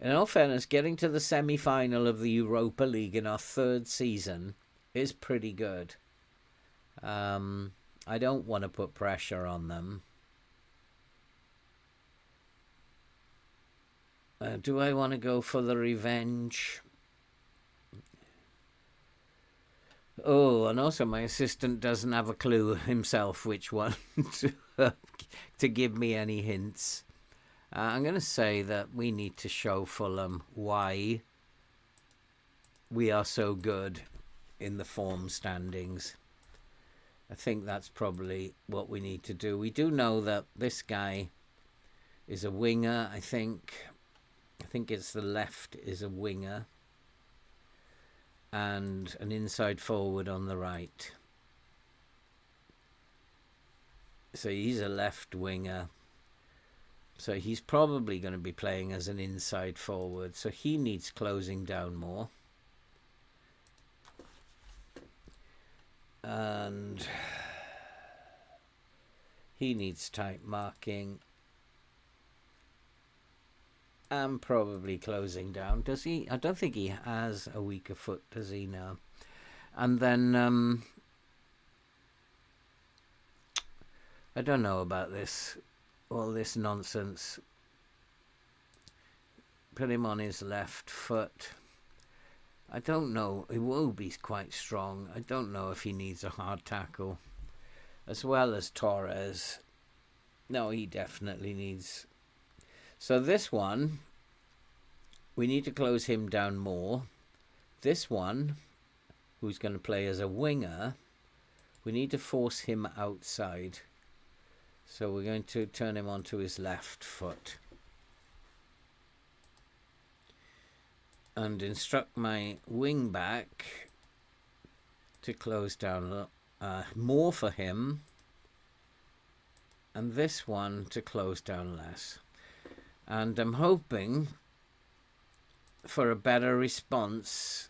In all fairness, getting to the semi-final of the Europa League in our third season is pretty good. I don't want to put pressure on them. Do I want to go for the revenge? Oh, and also my assistant doesn't have a clue himself which one to give me any hints. I'm going to say that we need to show Fulham why we are so good in the form standings. I think that's probably what we need to do. We do know that this guy is a winger, I think. I think it's the left is a winger. And an inside forward on the right. So he's a left winger. So he's probably going to be playing as an inside forward. So he needs closing down more. And he needs tight marking. and probably closing down. Does he? I don't think he has a weaker foot, does he now? And then I don't know about this, all this nonsense. Put him on his left foot. I don't know. Iwobi's quite strong. I don't know if he needs a hard tackle. As well as Torres. No, he definitely needs. So this one, we need to close him down more. This one, who's going to play as a winger, we need to force him outside. So we're going to turn him onto his left foot. And instruct my wing back to close down more for him. And this one to close down less. And I'm hoping for a better response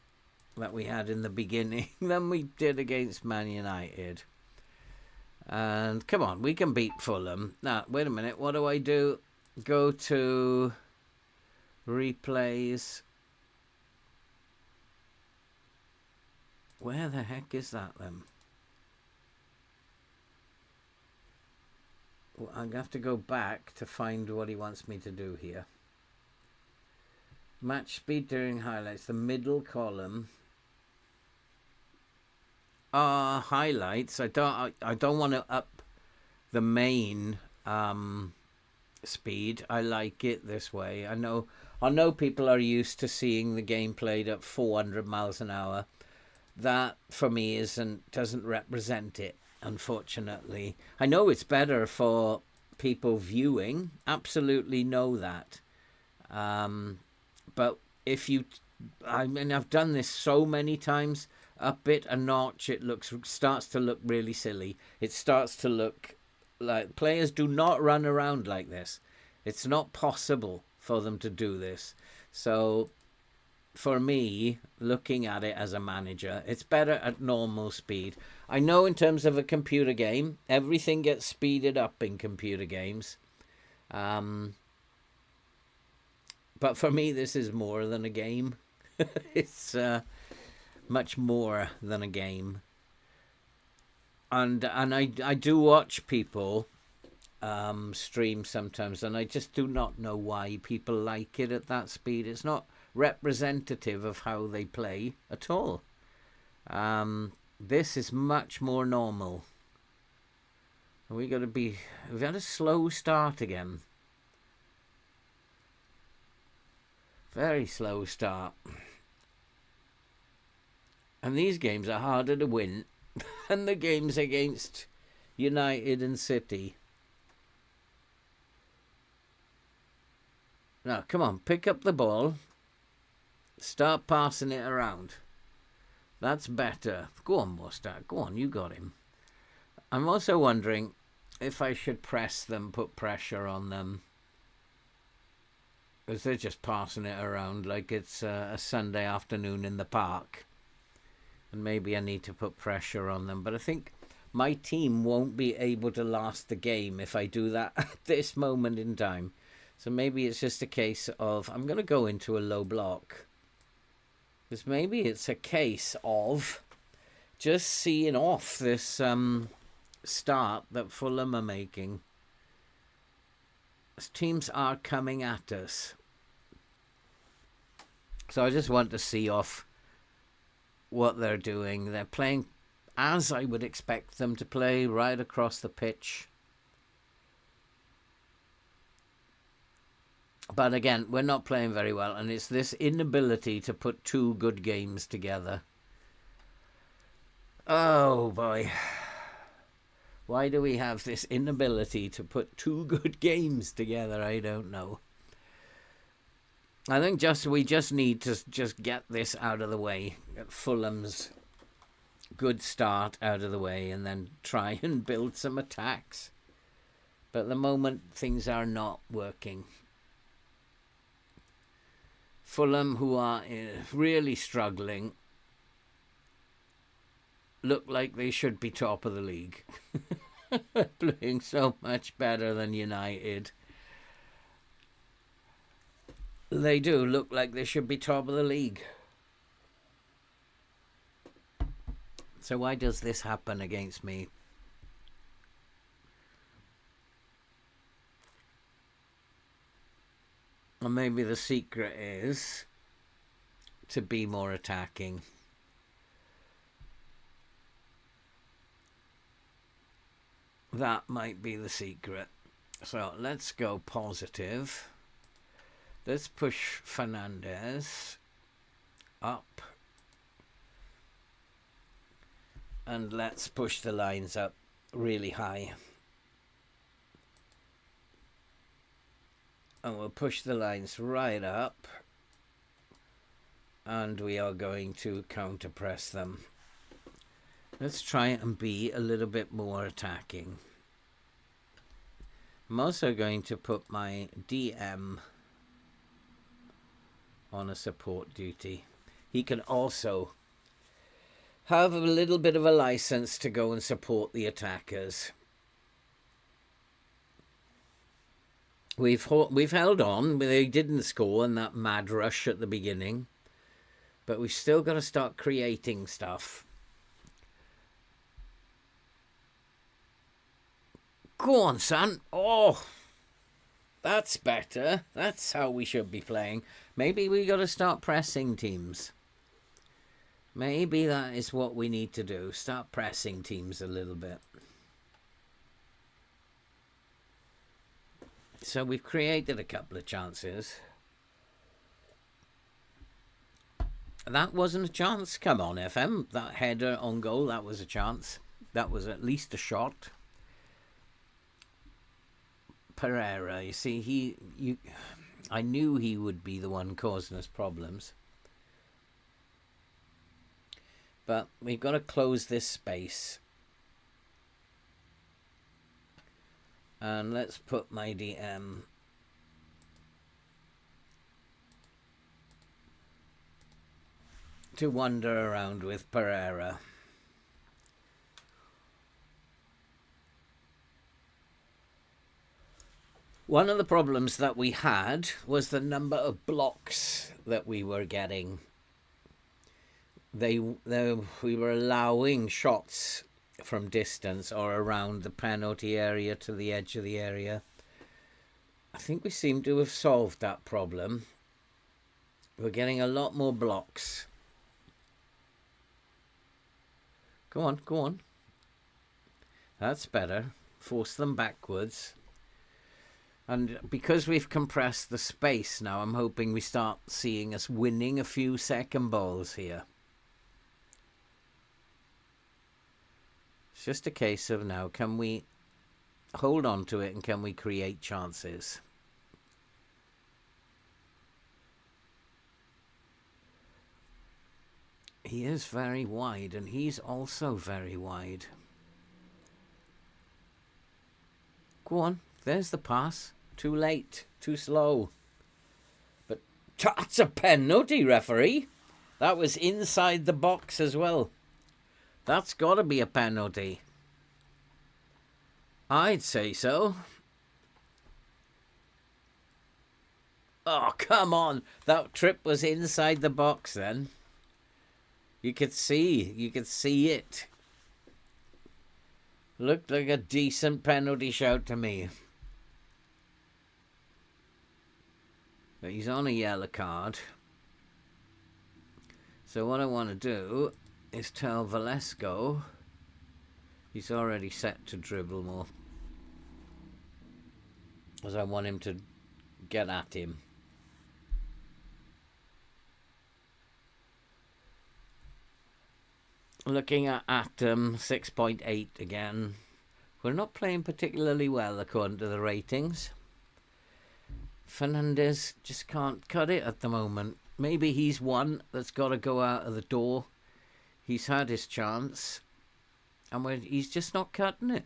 that we had in the beginning than we did against Man United. And come on, we can beat Fulham. Now, wait a minute. What do? Go to replays. Where the heck is that then? Well, I'm going to have to go back to find what he wants me to do here. Match speed during highlights. The middle column. Highlights. I don't want to up the main speed. I like it this way. I know people are used to seeing the game played at 400 miles an hour. That for me doesn't represent it, unfortunately. I know it's better for people viewing. Absolutely know that. But if I've done this so many times. Up it a notch, it starts to look really silly. It starts to look like players do not run around like this. It's not possible for them to do this. So for me, looking at it as a manager, it's better at normal speed. I know in terms of a computer game, everything gets speeded up in computer games. But for me, this is more than a game. It's much more than a game. And I do watch people stream sometimes, and I just do not know why people like it at that speed. It's not representative of how they play at all. This is much more normal. We've had a slow start again. Very slow start. And these games are harder to win than the games against United and City. Now, come on, pick up the ball. Start passing it around. That's better. Go on, Mostard. Go on, you got him. I'm also wondering if I should press them, put pressure on them. Because they're just passing it around like it's a Sunday afternoon in the park. And maybe I need to put pressure on them. But I think my team won't be able to last the game if I do that at this moment in time. So maybe it's just a case of I'm going to go into a low block. Because maybe it's a case of just seeing off this start that Fulham are making. As teams are coming at us. So I just want to see off what they're doing. They're playing as I would expect them to play, right across the pitch. But again, we're not playing very well, and it's this inability to put two good games together. Oh boy. Why do we have this inability to put two good games together? I don't know. I think we just need to just get this out of the way. Get Fulham's good start out of the way and then try and build some attacks. But at the moment, things are not working. Fulham, who are really struggling, look like they should be top of the league. Playing so much better than United. They do look like they should be top of the league. So why does this happen against me? Or maybe the secret is to be more attacking. That might be the secret. So let's go positive. Let's push Fernandez up. And let's push the lines up really high. And we'll push the lines right up. And we are going to counter press them. Let's try and be a little bit more attacking. I'm also going to put my DM on a support duty. He can also have a little bit of a license to go and support the attackers. We've held on. They didn't score in that mad rush at the beginning. But we've still got to start creating stuff. Go on, son. Oh, that's better. That's how we should be playing. Maybe we got to start pressing teams. Maybe that is what we need to do. Start pressing teams a little bit. So we've created a couple of chances. That wasn't a chance. Come on, FM. That header on goal, that was a chance. That was at least a shot. Pereira, you see, I knew he would be the one causing us problems. But we've got to close this space. And let's put my DM to wander around with Pereira. One of the problems that we had was the number of blocks that we were getting. We were allowing shots from distance or around the penalty area to the edge of the area. I think we seem to have solved that problem. We're getting a lot more blocks. Go on, go on. That's better. Force them backwards. And because we've compressed the space now, I'm hoping we start seeing us winning a few second balls here. It's just a case of now, can we hold on to it and can we create chances? He is very wide and he's also very wide. Go on, there's the pass. Too late, too slow. But that's a penalty, referee. That was inside the box as well. That's got to be a penalty. I'd say so. Oh, come on. That trip was inside the box then. You could see it. Looked like a decent penalty shout to me. But he's on a yellow card. So what I want to do is tell Velasco he's already set to dribble more. Because I want him to get at him. Looking at 6.8 again. We're not playing particularly well according to the ratings. Fernandez just can't cut it at the moment. Maybe he's one that's got to go out of the door. He's had his chance. And he's just not cutting it.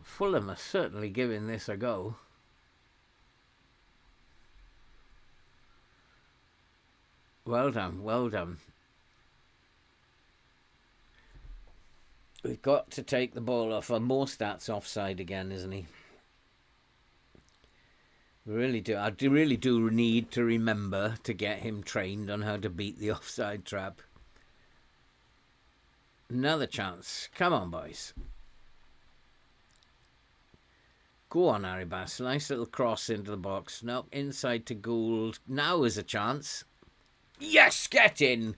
Fulham are certainly giving this a go. Well done, well done. We've got to take the ball off. More stats offside again, isn't he? Really do. Really do need to remember to get him trained on how to beat the offside trap. Another chance. Come on, boys. Go on, Harry Bass. Nice little cross into the box. No, inside to Gould. Now is a chance. Yes, get in.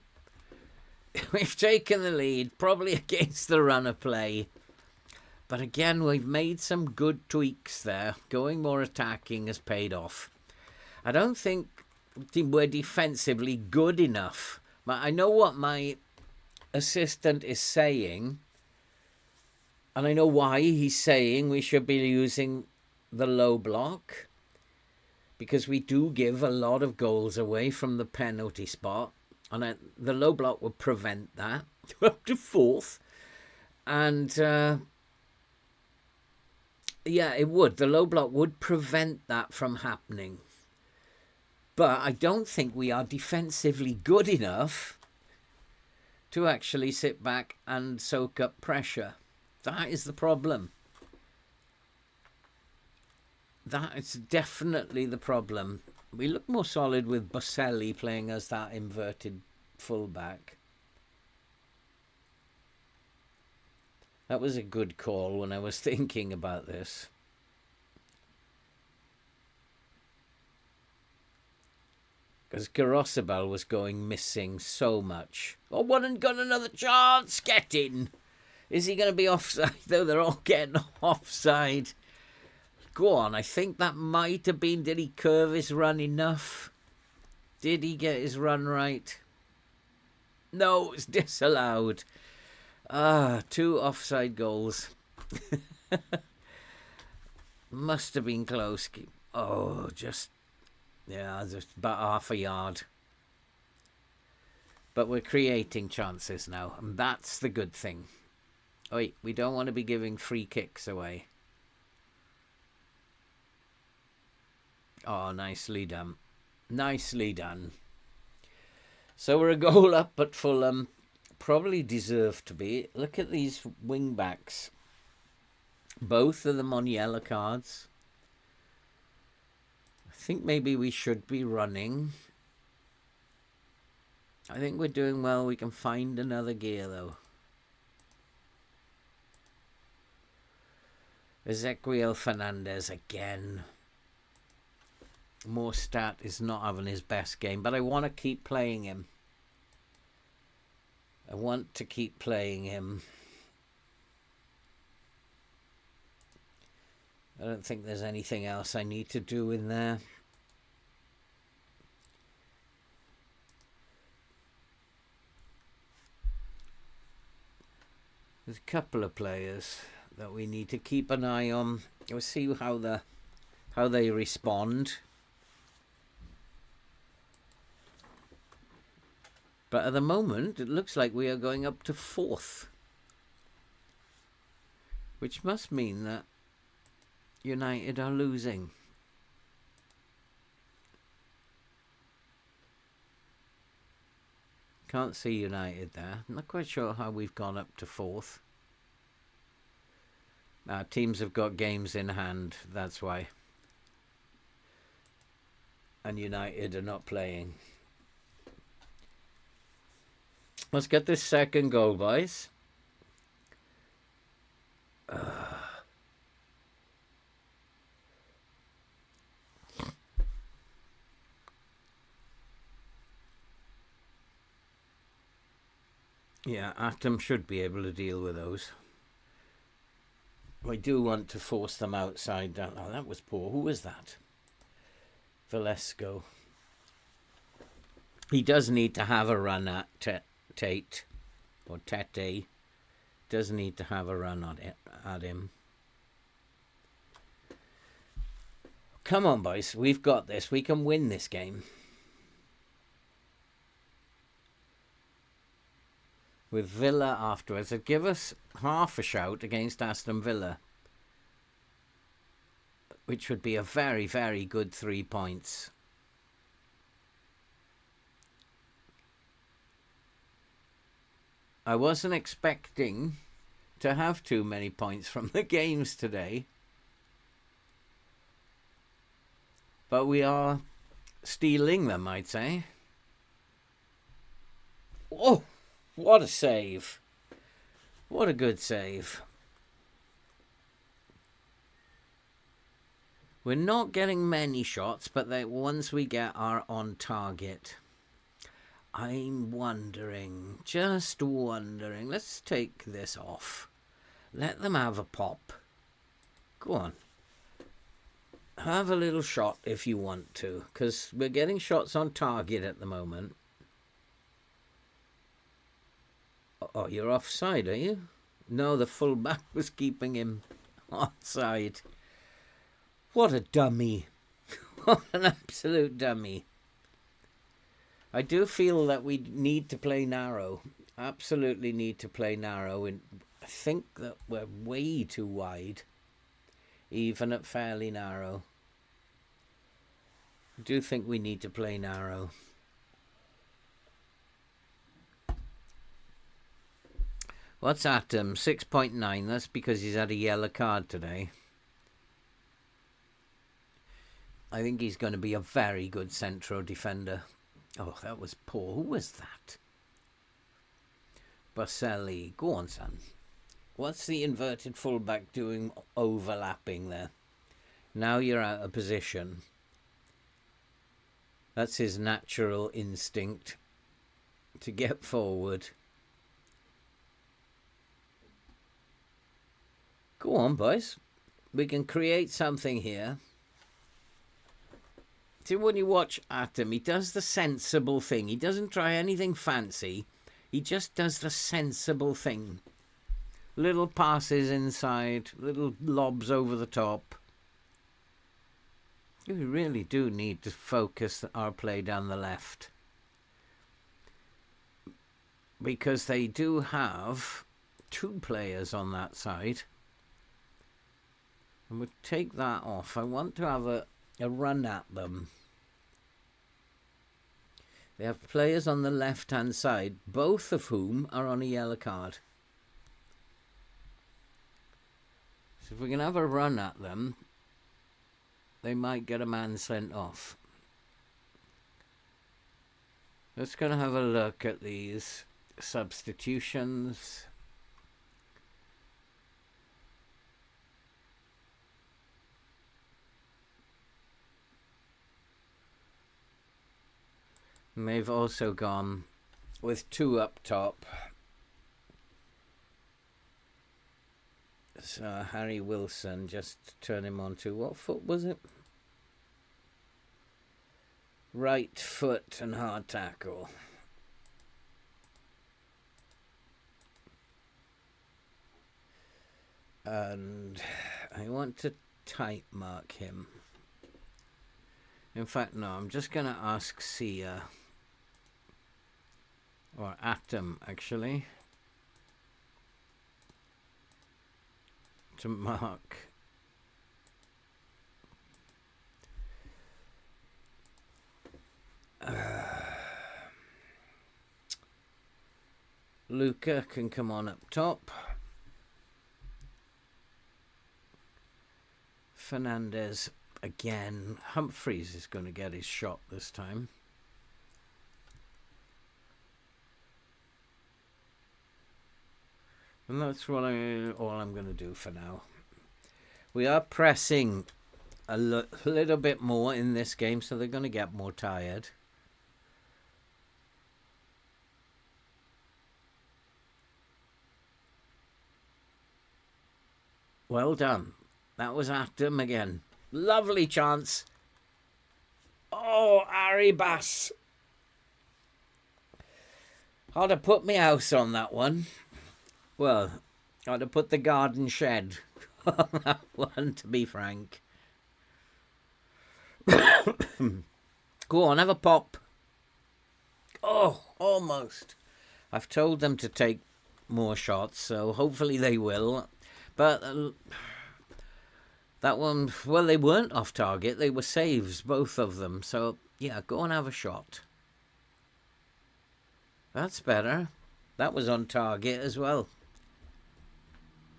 We've taken the lead, probably against the run of play. But again, we've made some good tweaks there. Going more attacking has paid off. I don't think we're defensively good enough. But I know what my assistant is saying. And I know why he's saying we should be using the low block. Because we do give a lot of goals away from the penalty spot. And the low block would prevent that. Up to fourth. And yeah, it would. The low block would prevent that from happening. But I don't think we are defensively good enough to actually sit back and soak up pressure. That is the problem. That is definitely the problem. We look more solid with Boselli playing as that inverted fullback. That was a good call when I was thinking about this. Because Garosabal was going missing so much. Oh, one and got another chance. Get in. Is he going to be offside? Though they're all getting offside. Go on. I think that might have been... Did he curve his run enough? Did he get his run right? No, it's disallowed. 2 offside goals. Must have been close. Oh, just... Yeah, just about half a yard. But we're creating chances now, and that's the good thing. Oi, we don't want to be giving free kicks away. Oh, nicely done. Nicely done. So we're a goal up at Fulham. Probably deserve to be. Look at these wing backs. Both of them on yellow cards. I think maybe we should be running. I think we're doing well. We can find another gear though. Ezequiel Fernandez again. Morstat is not having his best game, but I want to keep playing him. I want to keep playing him. I don't think there's anything else I need to do in there. There's a couple of players that we need to keep an eye on. We'll see how they respond. But at the moment, it looks like we are going up to 4th. Which must mean that United are losing. Can't see United there. I'm not quite sure how we've gone up to 4th. Our teams have got games in hand, that's why. And United are not playing. Let's get this second goal, boys. Yeah, Atom should be able to deal with those. I do want to force them outside. Oh, that was poor. Who was that? Valesco. He does need to have a run at Tate. Or Tete. Does need to have a run at him. Come on, boys. We've got this. We can win this game. With Villa afterwards. It'd give us half a shout against Aston Villa. Which would be a very, very good 3 points. I wasn't expecting to have too many points from the games today. But we are stealing them, I'd say. Oh, what a save. What a good save. We're not getting many shots, but the ones we get are on target. I'm wondering, just wondering. Let's take this off. Let them have a pop. Go on. Have a little shot if you want to, because we're getting shots on target at the moment. Oh, you're offside, are you? No, the fullback was keeping him onside. What a dummy. What an absolute dummy. I do feel that we need to play narrow. Absolutely need to play narrow. And I think that we're way too wide, even at fairly narrow. I do think we need to play narrow. What's Atom? 6.9. That's because he's had a yellow card today. I think he's going to be a very good central defender. Oh, that was poor. Who was that? Baselli. Go on, son. What's the inverted fullback doing overlapping there? Now you're out of position. That's his natural instinct to get forward. Go on, boys. We can create something here. See, when you watch Atom, he does the sensible thing. He doesn't try anything fancy. He just does the sensible thing. Little passes inside, little lobs over the top. We really do need to focus our play down the left, because they do have two players on that side. And we'll take that off. I want to have a run at them. They have players on the left-hand side, both of whom are on a yellow card. So if we can have a run at them, they might get a man sent off. Let's go and have a look at these substitutions. And they've also gone with two up top. So Harry Wilson, just turn him on to, what foot was it? Right foot and hard tackle. And I want to type mark him. In fact, no, I'm just going to ask Sia, or Atom actually, to mark Luca can come on up top. Fernandez again. Humphreys is going to get his shot this time. And that's what all I'm going to do for now. We are pressing a little bit more in this game, so they're going to get more tired. Well done. That was Atom again. Lovely chance. Oh, Harry Bass. I'd have put my house on that one. Well, I'd have put the garden shed on that one, to be frank. Go on, have a pop. Oh, almost. I've told them to take more shots, so hopefully they will. But that one, well, they weren't off target. They were saves, both of them. So, yeah, go and have a shot. That's better. That was on target as well.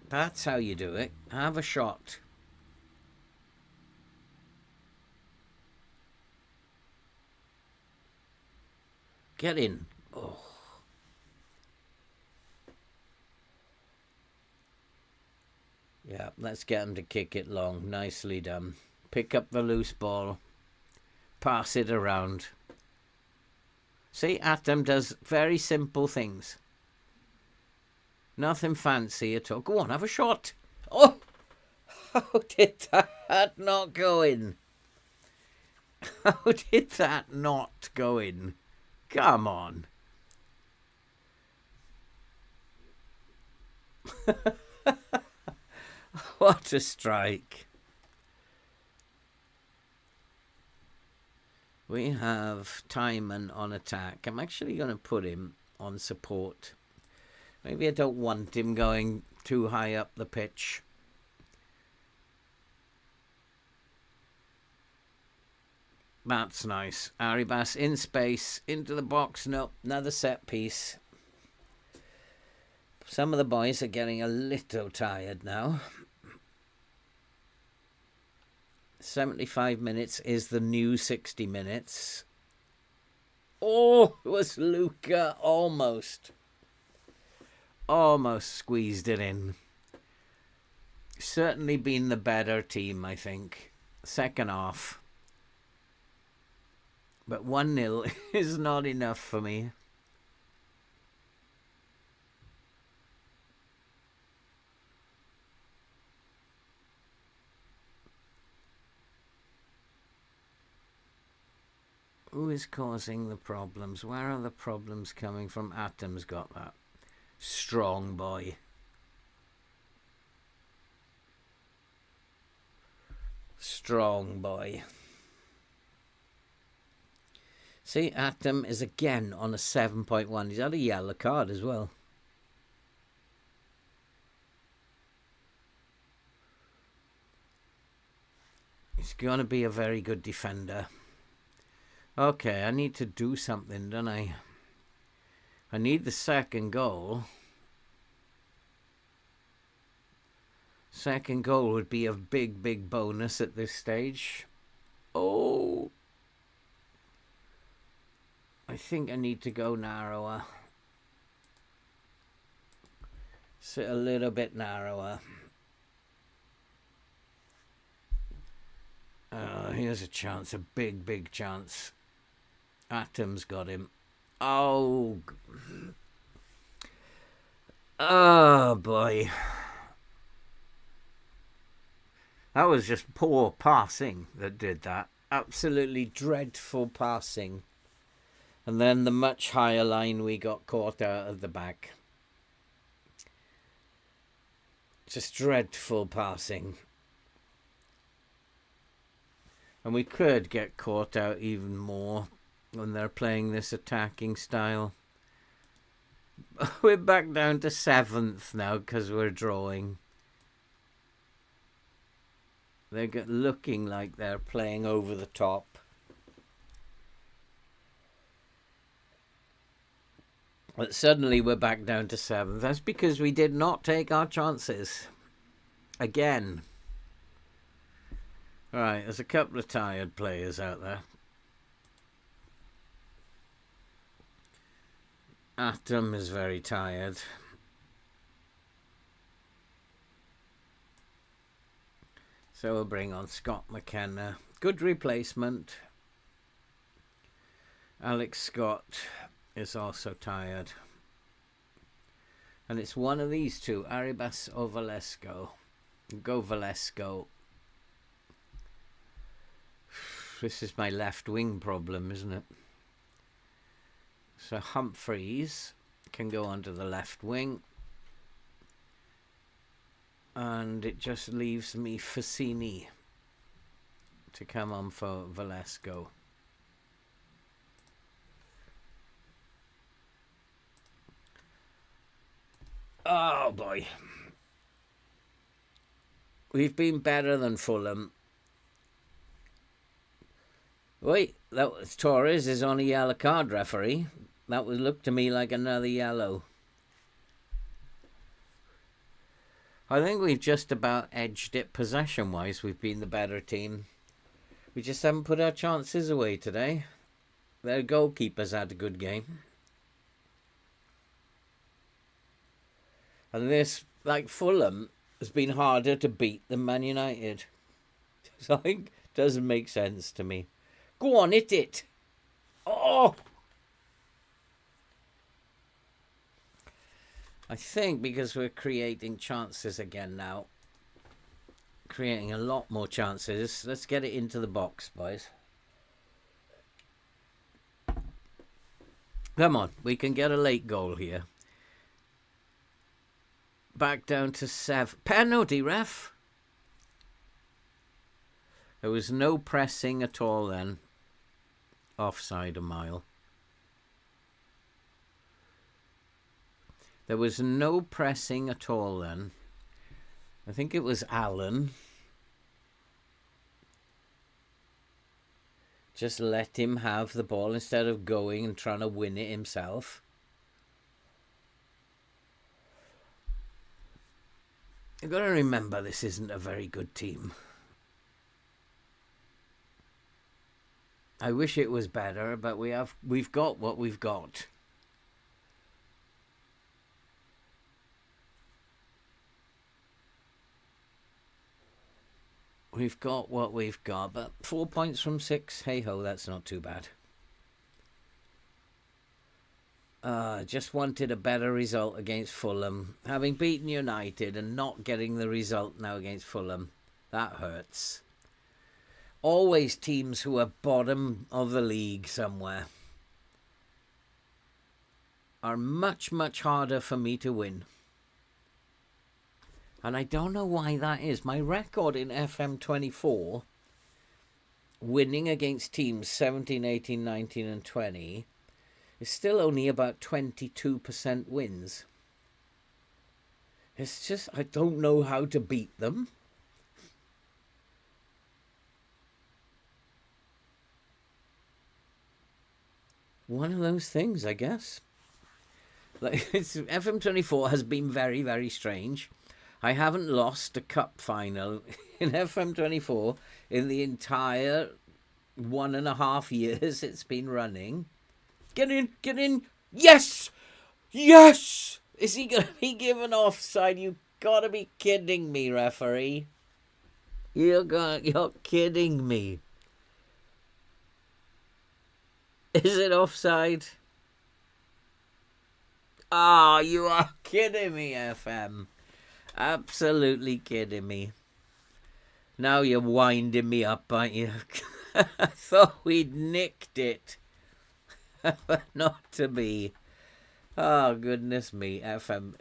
That's how you do it. Have a shot. Get in. Oh. Yeah, let's get him to kick it long. Nicely done. Pick up the loose ball. Pass it around. See, Atom does very simple things. Nothing fancy at all. Go on, have a shot. Oh! How did that not go in? How did that not go in? Come on. What a strike. We have Timon on attack. I'm actually going to put him on support. Maybe I don't want him going too high up the pitch. That's nice. Arribas in space, into the box. Nope, another set piece. Some of the boys are getting a little tired now. 75 minutes is the new 60 minutes. Oh, it was Luca almost squeezed it in. Certainly been the better team, I think. Second half. But 1-0 is not enough for me. Who is causing the problems? Where are the problems coming from? Atom's got that. Strong boy. Strong boy. See, Atom is again on a 7.1. He's had a yellow card as well. He's going to be a very good defender. Okay, I need to do something, don't I? I need the second goal. Second goal would be a big, big bonus at this stage. Oh! I think I need to go narrower. Sit a little bit narrower. Here's a chance, a big, big chance. Atom's got him. Oh. Oh, boy. That was just poor passing that did that. Absolutely dreadful passing. And then the much higher line we got caught out of the back. Just dreadful passing. And we could get caught out even more when they're playing this attacking style. We're back down to 7th now because we're drawing. They're looking like they're playing over the top. But suddenly we're back down to 7th. That's because we did not take our chances. Again. Alright, there's a couple of tired players out there. Atom is very tired. So we'll bring on Scott McKenna. Good replacement. Alex Scott is also tired. And it's one of these two, Arribas or Valesco. Go Valesco. This is my left wing problem, isn't it? So Humphreys can go onto the left wing. And it just leaves me Fassini to come on for Valesco. Oh boy. We've been better than Fulham. Wait, that was Torres is on a yellow card, referee. That would look to me like another yellow. I think we've just about edged it possession-wise. We've been the better team. We just haven't put our chances away today. Their goalkeeper's had a good game. And this, like Fulham, has been harder to beat than Man United. So I think it doesn't make sense to me. Go on, hit it. Oh! I think because we're creating chances again now. Creating a lot more chances. Let's get it into the box, boys. Come on, we can get a late goal here. Back down to 7. Penalty, ref. There was no pressing at all then. Offside a mile. There was no pressing at all then. I think it was Allen. Just let him have the ball instead of going and trying to win it himself. You've got to remember this isn't a very good team. I wish it was better, but we've got what we've got. We've got what we've got, but 4 points from 6, hey-ho, that's not too bad. Just wanted a better result against Fulham. Having beaten United and not getting the result now against Fulham, that hurts. Always teams who are bottom of the league somewhere are much, much harder for me to win. And I don't know why that is. My record in FM24, winning against teams 17, 18, 19 and 20, is still only about 22% wins. It's just, I don't know how to beat them. One of those things, I guess. Like, FM24 has been very, very strange. I haven't lost a cup final in FM24 in the entire 1.5 years it's been running. Get in, get in. Yes! Yes! Is he going to be given offside? You got to be kidding me, referee. You're kidding me. Is it offside? Ah, oh, you are kidding me, FM. Absolutely kidding me. Now you're winding me up, aren't you? I thought we'd nicked it. But not to be. Oh, goodness me, FM.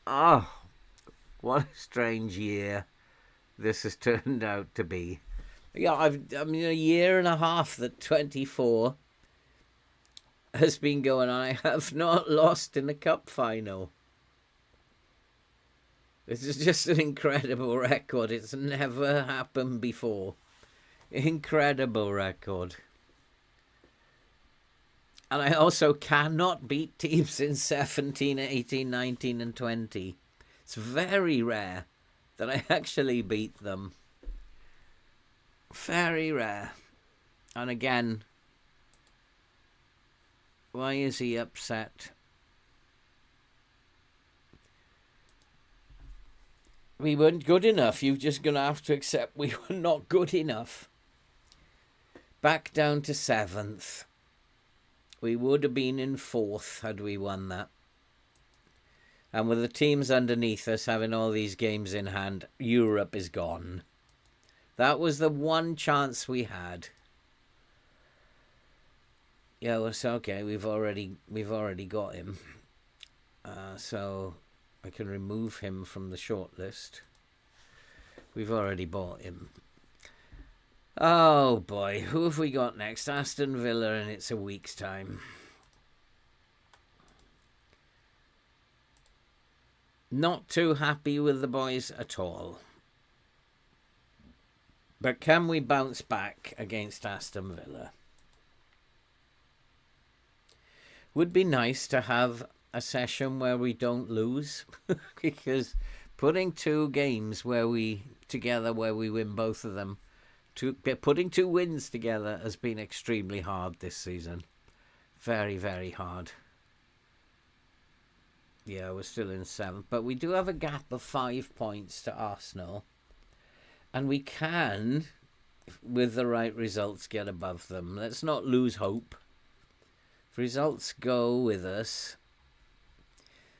Oh, what a strange year this has turned out to be. Yeah, I mean, a year and a half that 24 has been going on. I have not lost in a cup final. This is just an incredible record. It's never happened before. Incredible record. And I also cannot beat teams in 17, 18, 19 and 20. It's very rare that I actually beat them. Very rare. And again, why is he upset? We weren't good enough. You're just going to have to accept we were not good enough. Back down to 7th. We would have been in 4th had we won that. And with the teams underneath us having all these games in hand, Europe is gone. That was the one chance we had. Yeah, well, it's okay. We've already got him. So I can remove him from the shortlist. We've already bought him. Oh boy, who have we got next? Aston Villa, and it's a week's time. Not too happy with the boys at all. But can we bounce back against Aston Villa? Would be nice to have a session where we don't lose. Because putting 2 games where we win both of them, putting 2 wins together has been extremely hard this season. Very, very hard. Yeah, we're still in 7th. But we do have a gap of 5 points to Arsenal. And we can, with the right results, get above them. Let's not lose hope. If results go with us,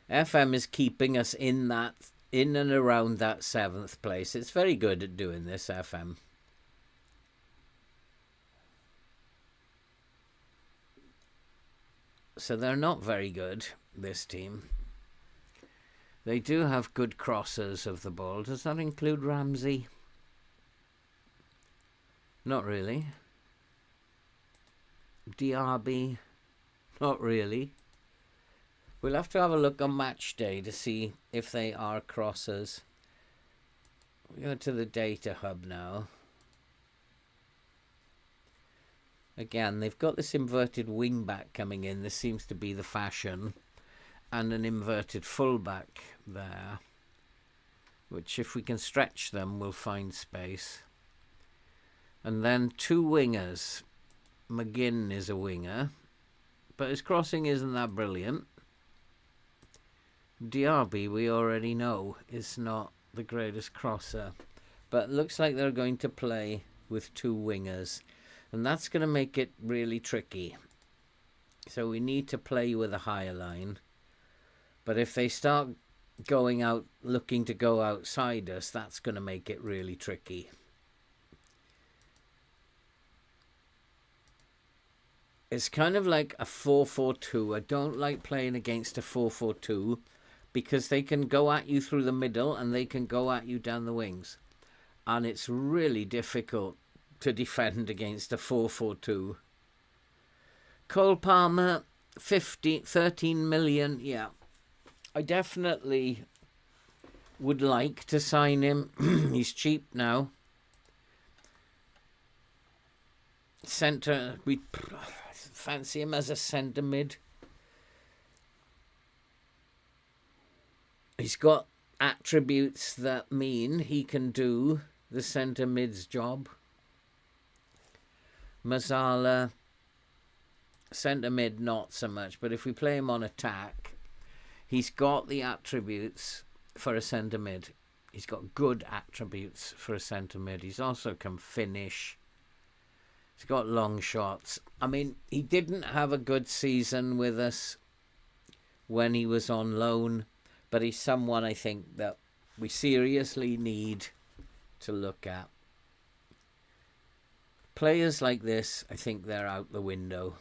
FM is keeping us in and around that 7th place. It's very good at doing this, FM. So they're not very good, this team. They do have good crossers of the ball. Does that include Ramsey? Not really. DRB? Not really. We'll have to have a look on match day to see if they are crossers. We go to the data hub now. Again, they've got this inverted wing back coming in. This seems to be the fashion. And an inverted fullback there, which if we can stretch them, we'll find space. And then 2 wingers. McGinn is a winger, but his crossing isn't that brilliant. DRB, we already know, is not the greatest crosser, but it looks like they're going to play with 2 wingers, and that's going to make it really tricky. So we need to play with a higher line. But if they start going out, looking to go outside us, that's going to make it really tricky. It's kind of like a 4-4-2. I don't like playing against a 4-4-2 because they can go at you through the middle and they can go at you down the wings. And it's really difficult to defend against a 4-4-2. Cole Palmer, 13 million, yeah. I definitely would like to sign him. He's cheap now. Centre, we fancy him as a centre mid. He's got attributes that mean he can do the centre mid's job. Mazzala, centre mid not so much, but if we play him on attack, he's got the attributes for a centre mid. He's got good attributes for a centre mid. He's also can finish. He's got long shots. I mean, he didn't have a good season with us when he was on loan, but he's someone I think that we seriously need to look at. Players like this, I think they're out the window.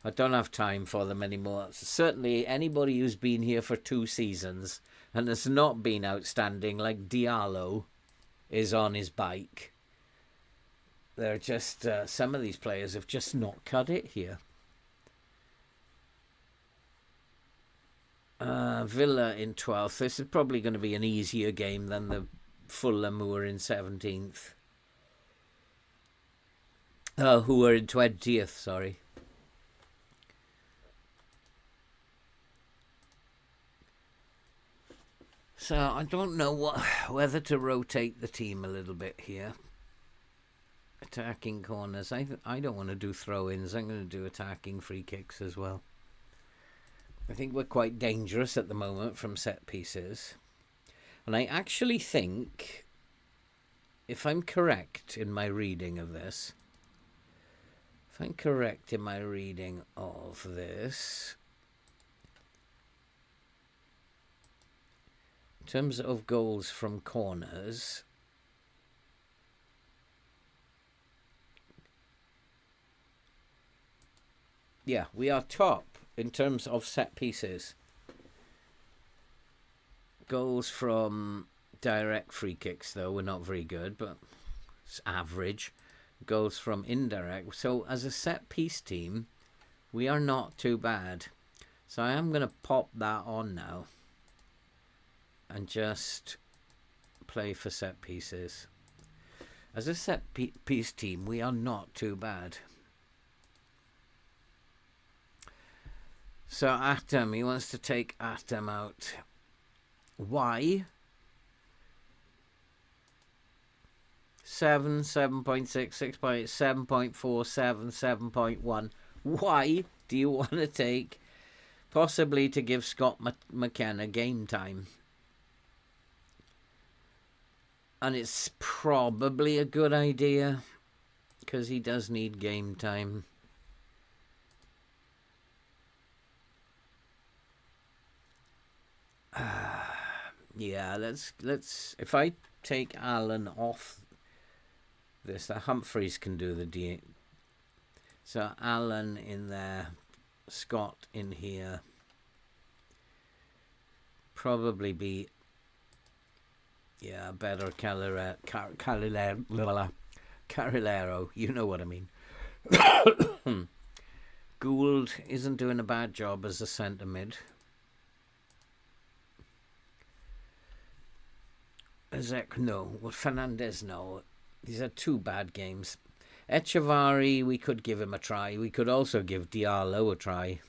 I don't have time for them anymore. Certainly anybody who's been here for 2 seasons and has not been outstanding, like Diallo is on his bike. They're just, some of these players have just not cut it here. Villa in 12th. This is probably going to be an easier game than the Fulham who are in 17th. Who are in 20th, sorry. So I don't know whether to rotate the team a little bit here. Attacking corners. I don't want to do throw-ins. I'm going to do attacking free kicks as well. I think we're quite dangerous at the moment from set pieces. And I actually think, if I'm correct in my reading of this, in terms of goals from corners, yeah, we are top in terms of set pieces. Goals from direct free kicks, though, we're not very good, but it's average. Goals from indirect. So as a set piece team, we are not too bad. So I am going to pop that on now and just play for set pieces. As a set piece team, we are not too bad. So Atom, he wants to take Atom out. Why? 7, 7.6, 6.8, 7.4, 7, 7.1. Why do you want to take, possibly to give Scott McKenna game time? And it's probably a good idea, because he does need game time. Yeah, let's. If I take Allen off this, the Humphreys can do the D. So Allen in there, Scott in here. Probably be, yeah, better Carrilero. You know what I mean. Gould isn't doing a bad job as a centre mid. Zek, no. Well, Fernandez, no. These are two bad games. Echevarri, we could give him a try. We could also give Diallo a try.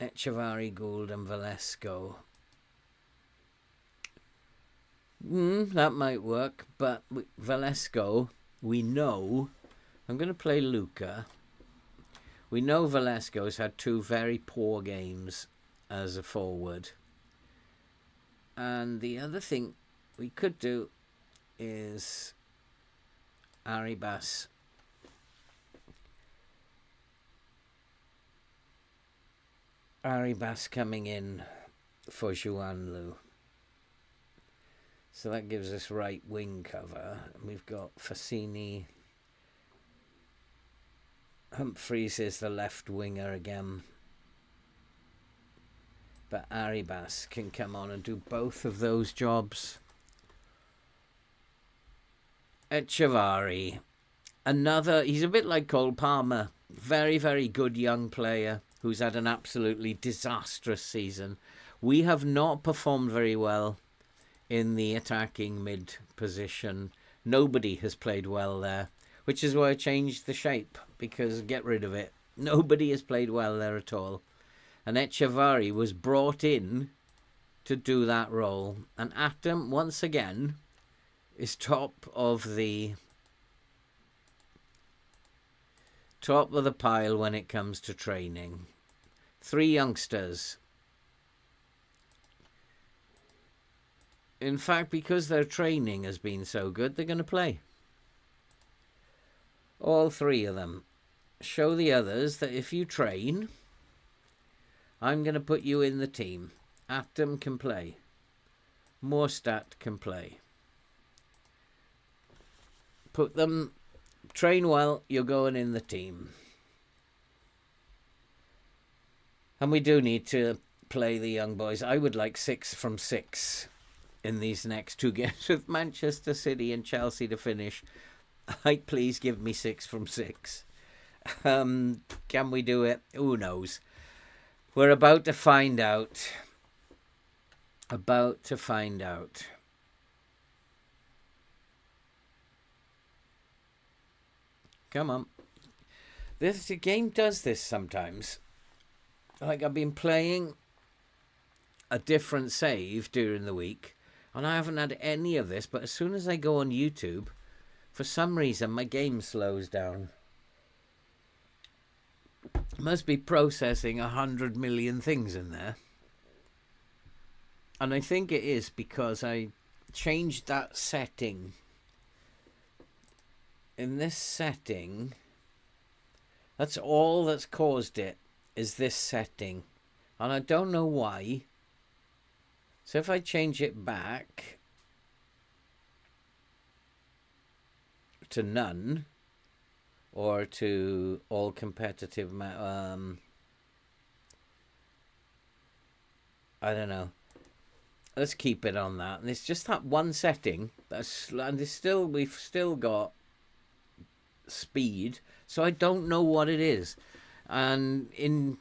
Echevarri, Gould and Velasco. That might work, but Velasco, we know. I'm going to play Luca. We know Velasco's had two very poor games as a forward. And the other thing we could do is Arribas. Arribas coming in for Juan Lu. So that gives us right wing cover. We've got Fassini. Humphreys is the left winger again. But Arribas can come on and do both of those jobs. Echevarri. He's a bit like Cole Palmer. Very, very good young player who's had an absolutely disastrous season. We have not performed very well in the attacking mid position. Nobody has played well there, which is why I changed the shape, because get rid of it. Nobody has played well there at all. And Echevarri was brought in to do that role. And Atom, once again, is top of the pile when it comes to training. 3 youngsters. In fact, because their training has been so good, they're going to play. All 3 of them. Show the others that if you train, I'm going to put you in the team. Atom can play. Morstat can play. Put them, train well, you're going in the team. And we do need to play the young boys. I would like 6 from 6 in these next 2 games with Manchester City and Chelsea to finish. Please give me 6 from 6. Can we do it? Who knows? We're about to find out. About to find out. Come on. The game does this sometimes. Like, I've been playing a different save during the week, and I haven't had any of this, but as soon as I go on YouTube, for some reason my game slows down. Must be processing 100 million things in there. And I think it is because I changed that setting. In this setting, that's all that's caused it, is this setting. And I don't know why. So if I change it back to none, or to all competitive, I don't know. Let's keep it on that. And it's just that one setting. And we've still got speed, so I don't know what it is. And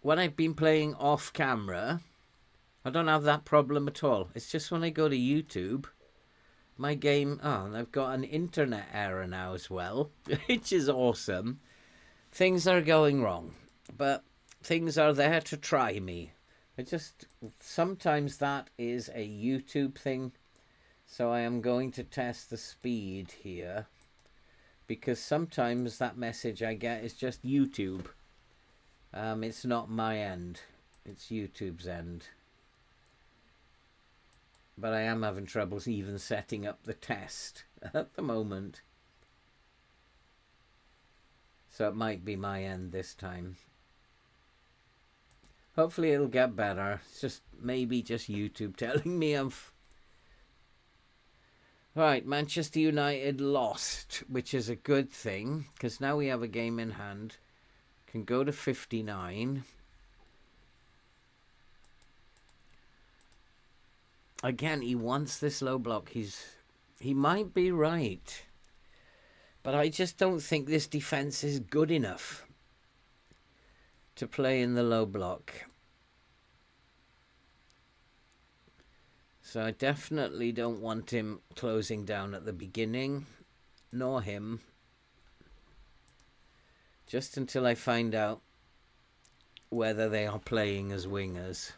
when I've been playing off camera, I don't have that problem at all. It's just when I go to YouTube, my game, and I've got an internet error now as well, which is awesome. Things are going wrong, but things are there to try me. Sometimes that is a YouTube thing. So I am going to test the speed here, because sometimes that message I get is just YouTube. It's not my end, it's YouTube's end. But I am having troubles even setting up the test at the moment. So it might be my end this time. Hopefully it'll get better. It's just maybe just YouTube telling me I've... Right, Manchester United lost, which is a good thing, because now we have a game in hand. Can go to 59. Again, he wants this low block. He might be right. But I just don't think this defence is good enough to play in the low block. So I definitely don't want him closing down at the beginning, nor him. Just until I find out whether they are playing as wingers.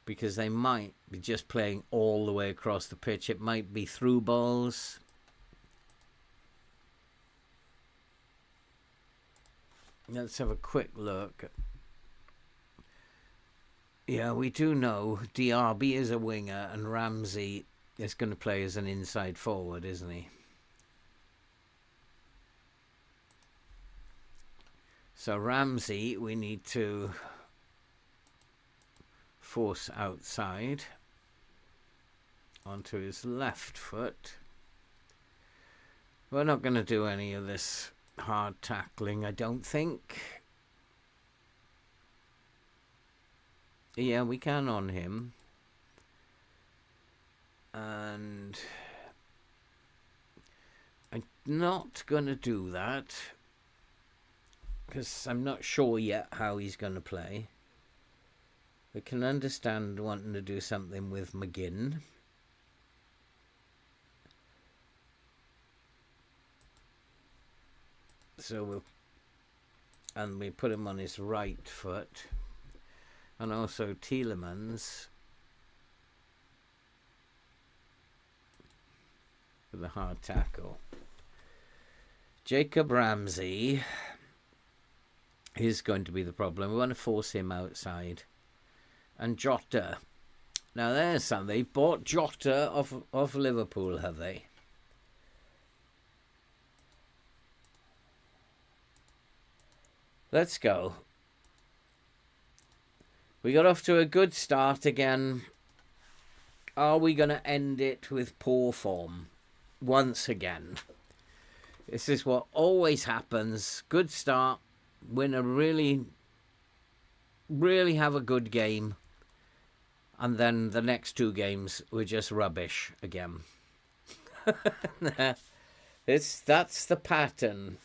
Because they might be just playing all the way across the pitch. It might be through balls. Let's have a quick look. Yeah, we do know Diaby is a winger and Ramsey is going to play as an inside forward, isn't he? So Ramsey, we need to force outside onto his left foot. We're not going to do any of this hard tackling, I don't think. Yeah, we can on him. And I'm not going to do that because I'm not sure yet how he's going to play. I can understand wanting to do something with McGinn. So we put him on his right foot. And also Tielemans with a hard tackle. Jacob Ramsey is going to be the problem. We want to force him outside. And Jota. Now there's something. They bought Jota off Liverpool, have they? Let's go. We got off to a good start again. Are we going to end it with poor form once again? This is what always happens. Good start. Win a really have a good game. And then the next two games were just rubbish again. That's the pattern.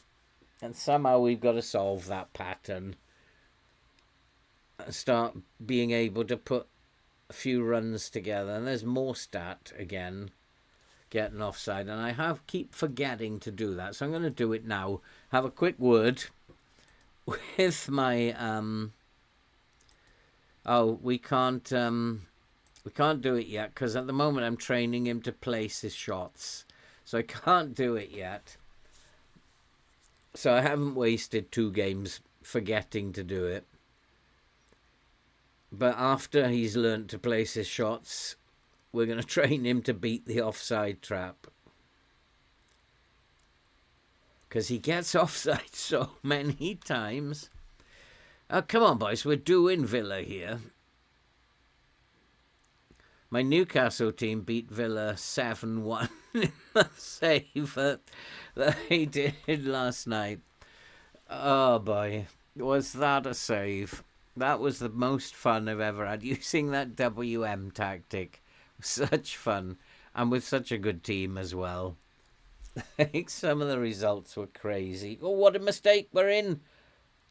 And somehow we've got to solve that pattern. Start being able to put a few runs together. And there's more stat again, getting offside. And I keep forgetting to do that. So I'm going to do it now. Have a quick word with my... we can't do it yet because at the moment I'm training him to place his shots. So I can't do it yet. So I haven't wasted 2 games forgetting to do it. But after he's learnt to place his shots, we're going to train him to beat the offside trap. Because he gets offside so many times. Come on, boys, we're doing Villa here. My Newcastle team beat Villa 7-1 in the save that they did last night. Oh, boy. Was that a save? That was the most fun I've ever had, using that WM tactic. Such fun. And with such a good team as well. I think some of the results were crazy. Oh, what a mistake we're in.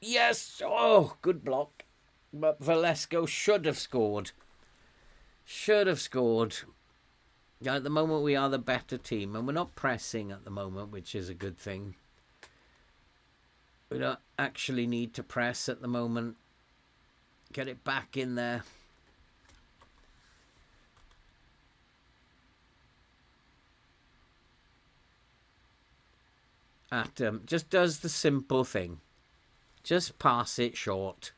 Yes. Oh, good block. But Velasco should have scored. Should have scored. At the moment, we are the better team. And we're not pressing at the moment, which is a good thing. We don't actually need to press at the moment. Get it back in there. just does the simple thing. Just pass it short.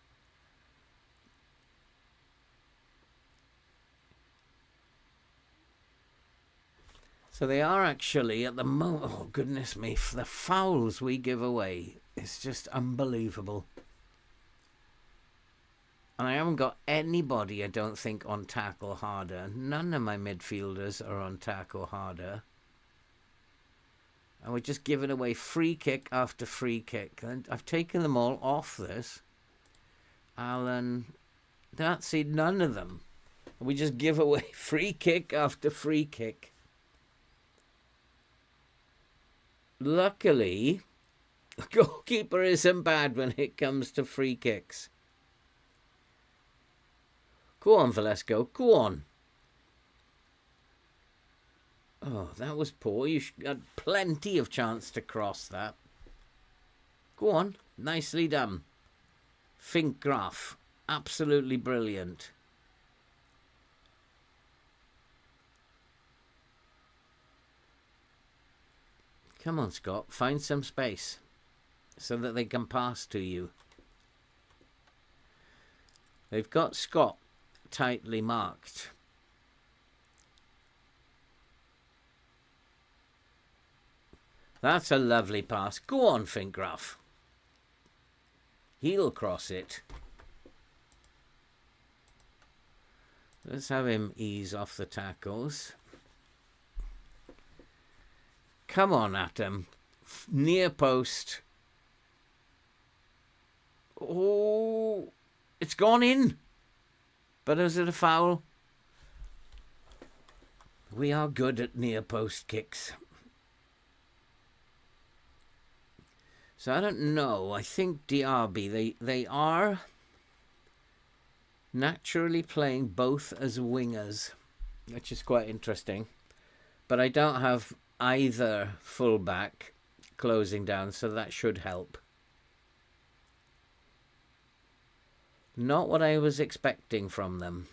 So they are actually at the moment. Oh, goodness me. The fouls we give away is just unbelievable. And I haven't got anybody, I don't think, on tackle harder. None of my midfielders are on tackle harder. And we're just giving away free kick after free kick. And I've taken them all off this. Alan, that's it, none of them. We just give away free kick after free kick. Luckily, the goalkeeper isn't bad when it comes to free kicks. Go on, Velasco, go on. Oh, that was poor. You had plenty of chance to cross that. Go on, nicely done. Finkgraf, absolutely brilliant. Come on, Scott, find some space so that they can pass to you. They've got Scott tightly marked. That's a lovely pass. Go on, Finkgraf. He'll cross it. Let's have him ease off the tackles. Come on, Atom. Near post. Oh, it's gone in. But is it a foul? We are good at near post kicks. So I don't know. I think Diaby, they are naturally playing both as wingers, which is quite interesting. But I don't have either fullback closing down, so that should help. Not what I was expecting from them.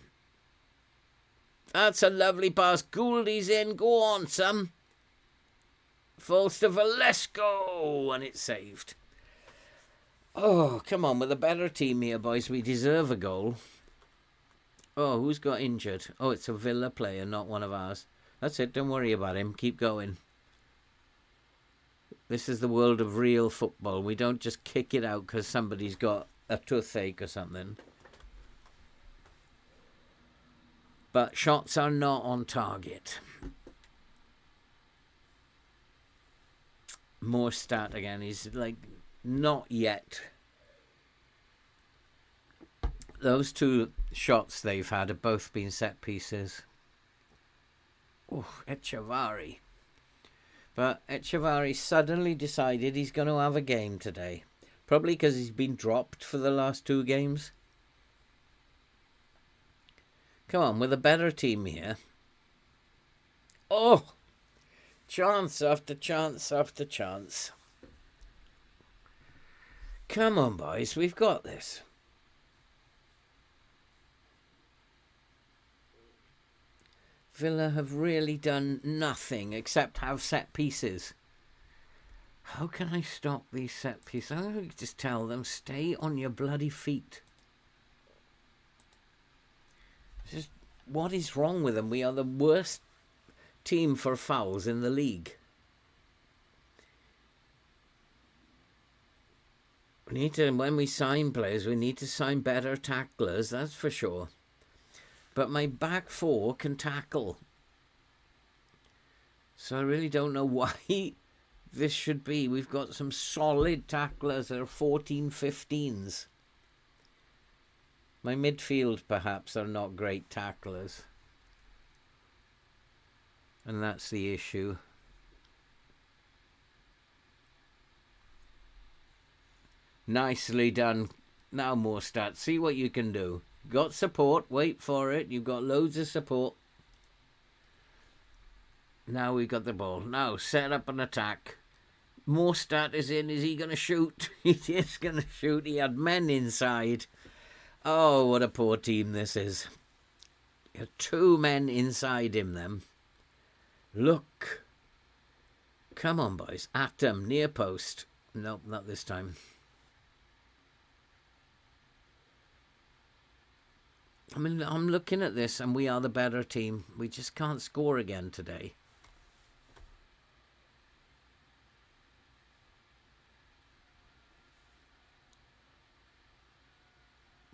That's a lovely pass. Gouldy's in. Go on, son. Falls to Velasco, and it's saved. Oh, come on. With a better team here, boys. We deserve a goal. Oh, who's got injured? Oh, it's a Villa player, not one of ours. That's it. Don't worry about him. Keep going. This is the world of real football. We don't just kick it out because somebody's got a toothache or something. But shots are not on target. More stat again. He's like, not yet. Those two shots they've had have both been set pieces. Oh, Echevarri. But Echevarri suddenly decided he's going to have a game today. Probably because he's been dropped for the last two games. Come on, with a better team here. Oh! Chance after chance after chance. Come on, boys, we've got this. Villa have really done nothing except have set pieces. How can I stop these set pieces? I'm going to just tell them, stay on your bloody feet. Just, what is wrong with them? We are the worst team for fouls in the league. We need to, when we sign players, we need to sign better tacklers, that's for sure. But my back four can tackle. So I really don't know why this should be. We've got some solid tacklers that are 14, 15s. My midfield, perhaps, are not great tacklers. And that's the issue. Nicely done. Now more stats. See what you can do. Got support. Wait for it. You've got loads of support. Now we've got the ball. Now set up an attack. More stat is in. Is he going to shoot? He is going to shoot. He had men inside. Oh, what a poor team this is. Two men inside him then. Look. Come on, boys. Atom, near post. Nope, not this time. I mean, I'm looking at this and we are the better team. We just can't score again today.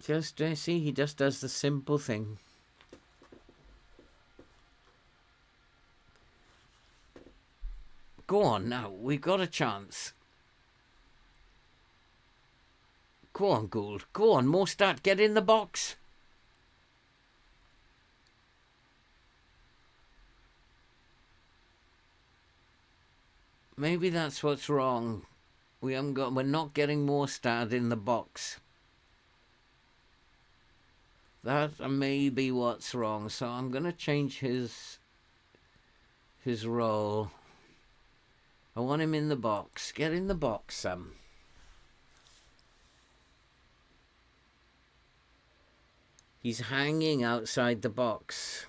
Just, see, he just does the simple thing. Go on now, we've got a chance. Go on, Gould. Go on, Mostert, get in the box. Maybe that's what's wrong. We're not getting Mostert in the box. That may be what's wrong. So I'm going to change his role. I want him in the box. Get in the box, Sam. He's hanging outside the box.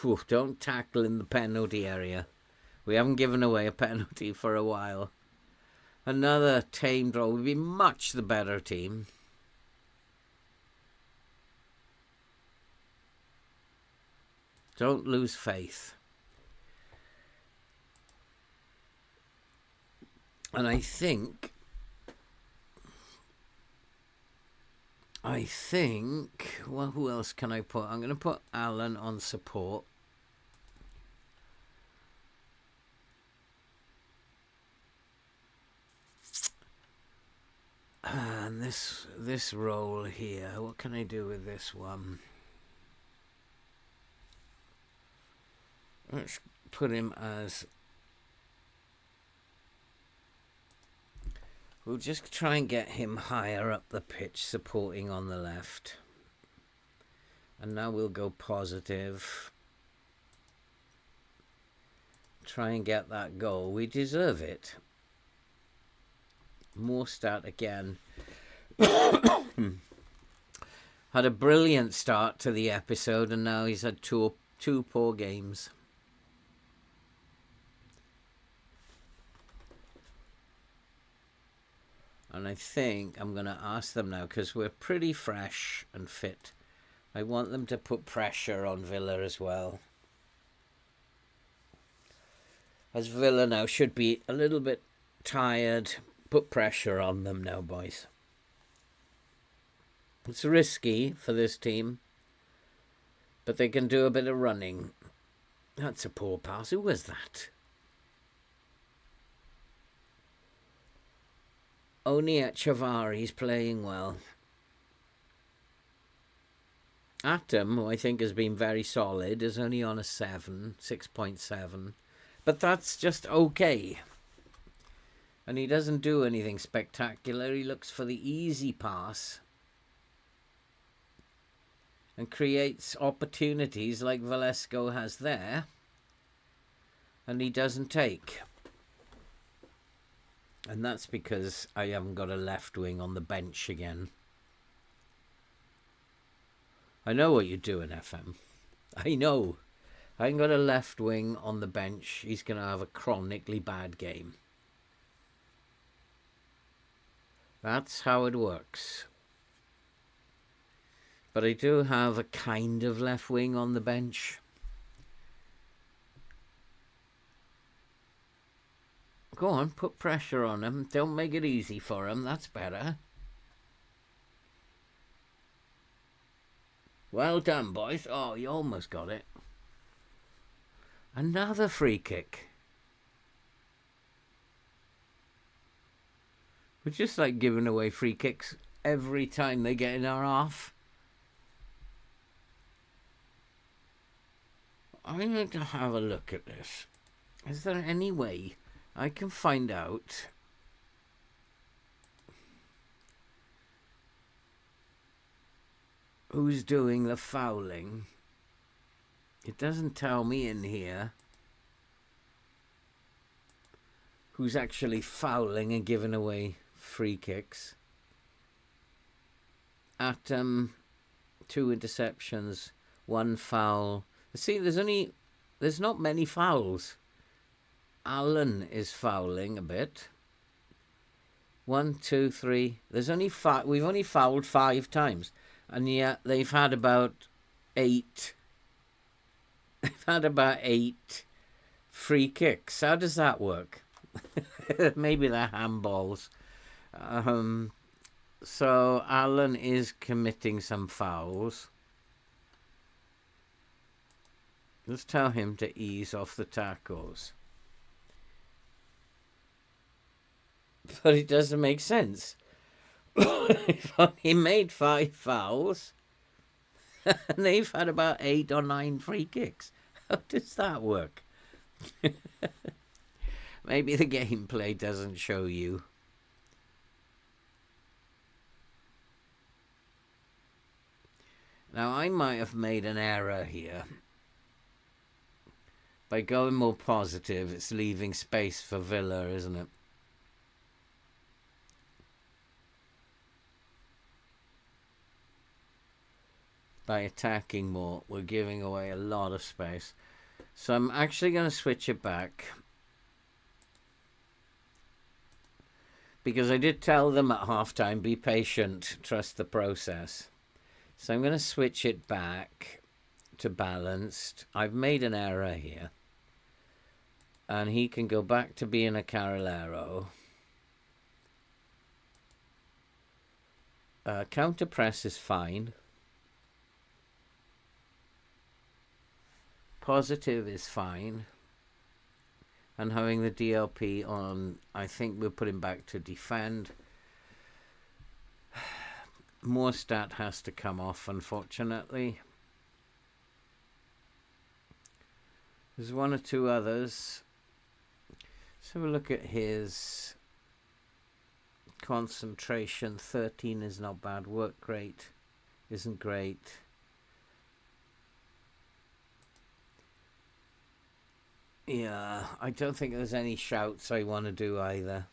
Whew, don't tackle in the penalty area. We haven't given away a penalty for a while. Another tame draw. We'd be much the better team. Don't lose faith. And I think, well, who else can I put? I'm going to put Alan on support. And this role here, what can I do with this one? Let's put him as... We'll just try and get him higher up the pitch, supporting on the left. And now we'll go positive. Try and get that goal. We deserve it. Mostert again. Had a brilliant start to the episode, and now he's had two poor games. And I think I'm going to ask them now, because we're pretty fresh and fit. I want them to put pressure on Villa as well. As Villa now should be a little bit tired. Put pressure on them now, boys. It's risky for this team, but they can do a bit of running. That's a poor pass. Who was that? Only Echevari's playing well. Atom, who I think has been very solid, is only on a 6.7. But that's just okay. And he doesn't do anything spectacular. He looks for the easy pass and creates opportunities like Velasco has there, and he doesn't take. And that's because I haven't got a left wing on the bench again. I know what you're doing, FM. I know. I ain't got a left wing on the bench. He's going to have a chronically bad game. That's how it works. But I do have a kind of left wing on the bench. Go on, put pressure on him. Don't make it easy for him. That's better. Well done, boys. Oh, you almost got it. Another free kick. We're just like giving away free kicks every time they get in our half. I need to have a look at this. Is there any way I can find out who's doing the fouling? It doesn't tell me in here who's actually fouling and giving away free kicks. Atom, 2 interceptions, 1 foul. See, there's not many fouls. Alan is fouling a bit. 1, 2, 3. There's only 5. We've only fouled 5 times, and yet they've had about 8. They've had about 8 free kicks. How does that work? Maybe they're handballs. So Alan is committing some fouls. Let's tell him to ease off the tackles. But it doesn't make sense. He made 5 fouls, and they've had about 8 or 9 free kicks. How does that work? Maybe the gameplay doesn't show you. Now, I might have made an error here. By going more positive, it's leaving space for Villa, isn't it? By attacking more, we're giving away a lot of space. So I'm actually going to switch it back. Because I did tell them at halftime, be patient, trust the process. So I'm going to switch it back to balanced. I've made an error here. And he can go back to being a Carolero. Counter press is fine. Positive is fine. And having the DLP on, I think we'll put him back to defend. More stat has to come off, unfortunately. There's 1 or 2 others. Let's have a look at his concentration. 13 is not bad. Work rate isn't great. Yeah, I don't think there's any shouts I want to do either.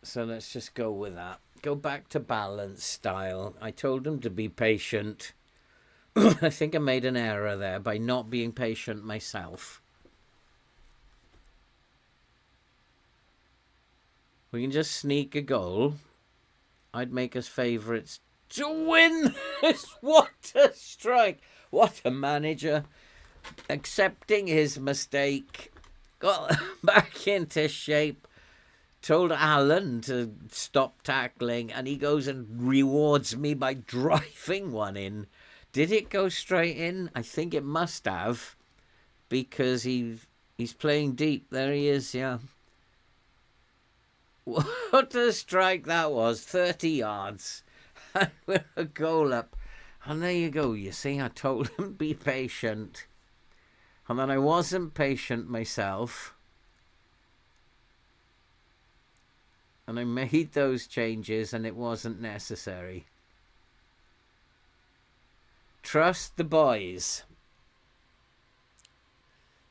So let's just go with that. Go back to balance style. I told him to be patient. I think I made an error there by not being patient myself. We can just sneak a goal. I'd make us favourites to win this. What a strike. What a manager. Accepting his mistake. Got back into shape. Told Alan to stop tackling, and he goes and rewards me by driving one in. Did it go straight in? I think it must have, because he's playing deep. There he is, yeah. What a strike that was. 30 yards. And we're a goal up. And there you go. You see, I told him be patient. And then I wasn't patient myself. And I made those changes, and it wasn't necessary. Trust the boys.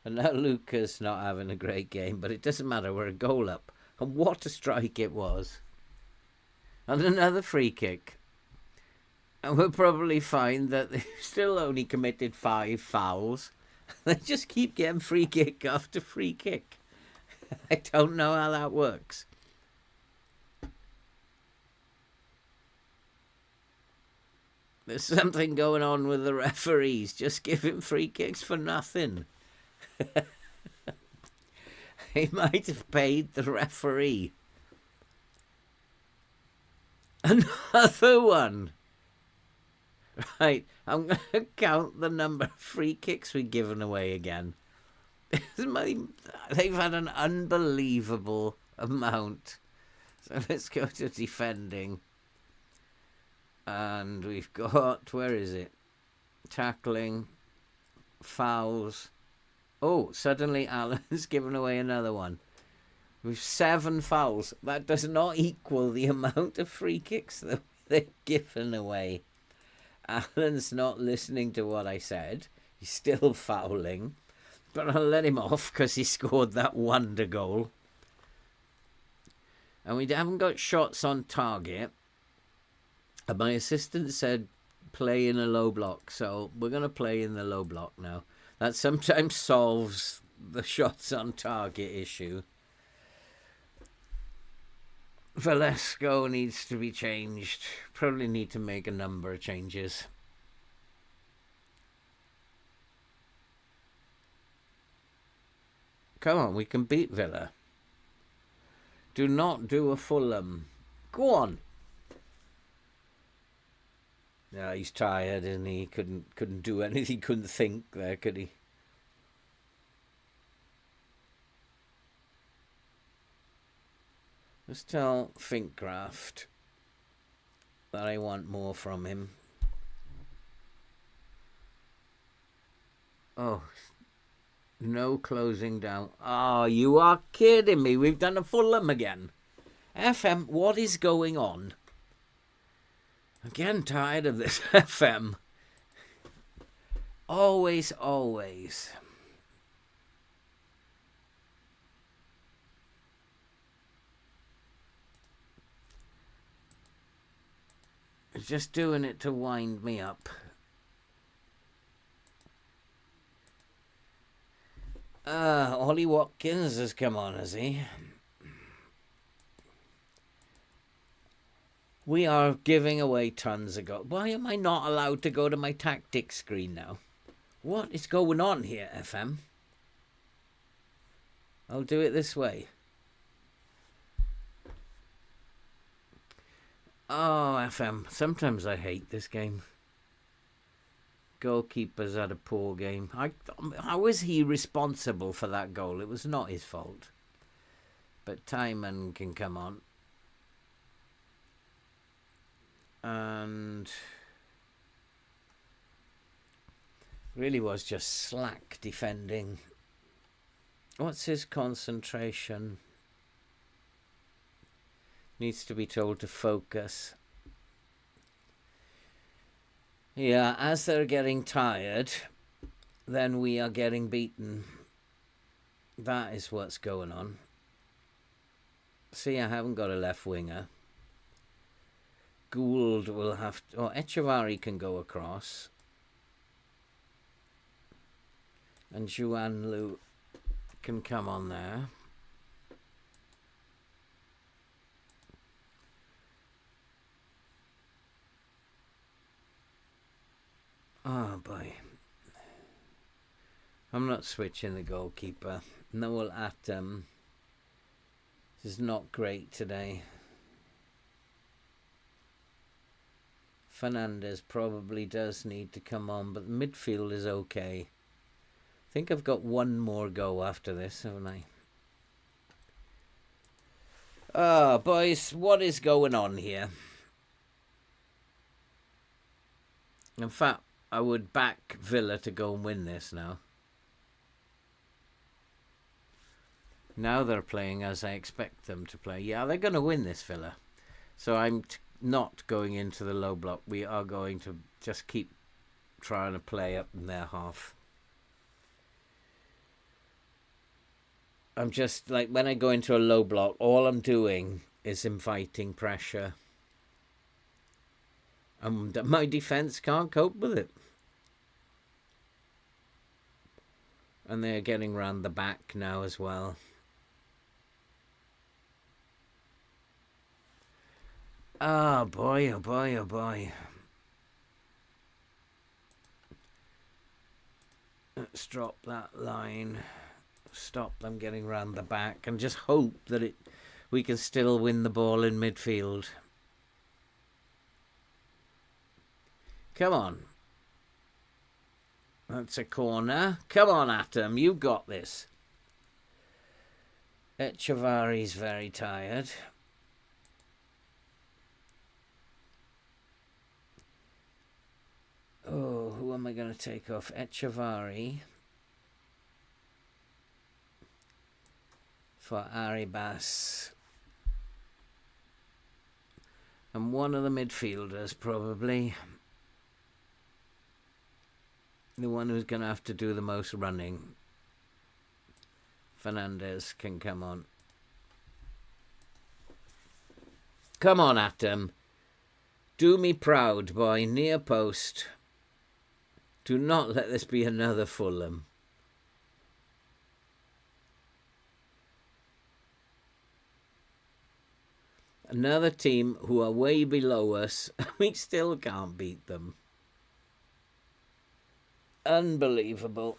And now Luca's not having a great game, but it doesn't matter. We're a goal up. And what a strike it was. And another free kick. And we'll probably find that they've still only committed 5 fouls. They just keep getting free kick after free kick. I don't know how that works. There's something going on with the referees. Just giving free kicks for nothing. He might have paid the referee. Another one. Right, I'm going to count the number of free kicks we've given away again. They've had an unbelievable amount. So let's go to defending. And we've got, where is it? Tackling, fouls. Oh, suddenly Alan's given away another one. We've 7 fouls. That does not equal the amount of free kicks that they've given away. Alan's not listening to what I said. He's still fouling. But I'll let him off because he scored that wonder goal. And we haven't got shots on target. And my assistant said, play in a low block. So we're going to play in the low block now. That sometimes solves the shots on target issue. Velasco needs to be changed. Probably need to make a number of changes. Come on, we can beat Villa. Do not do a Fulham. Go on. Yeah, he's tired, and he couldn't do anything. He couldn't think there, could he? Let's tell Finkcraft that I want more from him. Oh, no closing down. Oh, you are kidding me. We've done a Fulham again. FM, what is going on? I'm getting tired of this FM. Always, always. Just doing it to wind me up. Ollie Watkins has come on, has he? We are giving away tons of goals. Why am I not allowed to go to my tactics screen now? What is going on here, FM? I'll do it this way. Oh, FM. Sometimes I hate this game. Goalkeeper's had a poor game. How is he responsible for that goal? It was not his fault. But Timon can come on. And really was just slack defending. What's his concentration? Needs to be told to focus. Yeah, as they're getting tired, then we are getting beaten. That is what's going on. See, I haven't got a left winger. Gould will have to... Oh, Echevarri can go across. And Juan Lu can come on there. Oh, boy. I'm not switching the goalkeeper. Noel Atom is not great today. Fernandez probably does need to come on, but midfield is okay. I think I've got one more go after this, haven't I? Oh, boys, what is going on here? In fact, I would back Villa to go and win this now. Now they're playing as I expect them to play. Yeah, they're going to win this, Villa. So I'm not going into the low block. We are going to just keep trying to play up in their half. I'm just like, when I go into a low block, all I'm doing is inviting pressure. And my defence can't cope with it. And they're getting round the back now as well. Oh boy, oh boy, oh boy. Let's drop that line. Stop them getting round the back and just hope that we can still win the ball in midfield. Come on. That's a corner. Come on, Atom. You got this. Echevarri's very tired. Oh, who am I going to take off? Echevarri. For Arribas. And one of the midfielders, probably. The one who's going to have to do the most running. Fernandez can come on. Come on, Atom. Do me proud, boy. Near post. Do not let this be another Fulham. Another team who are way below us. We still can't beat them. Unbelievable.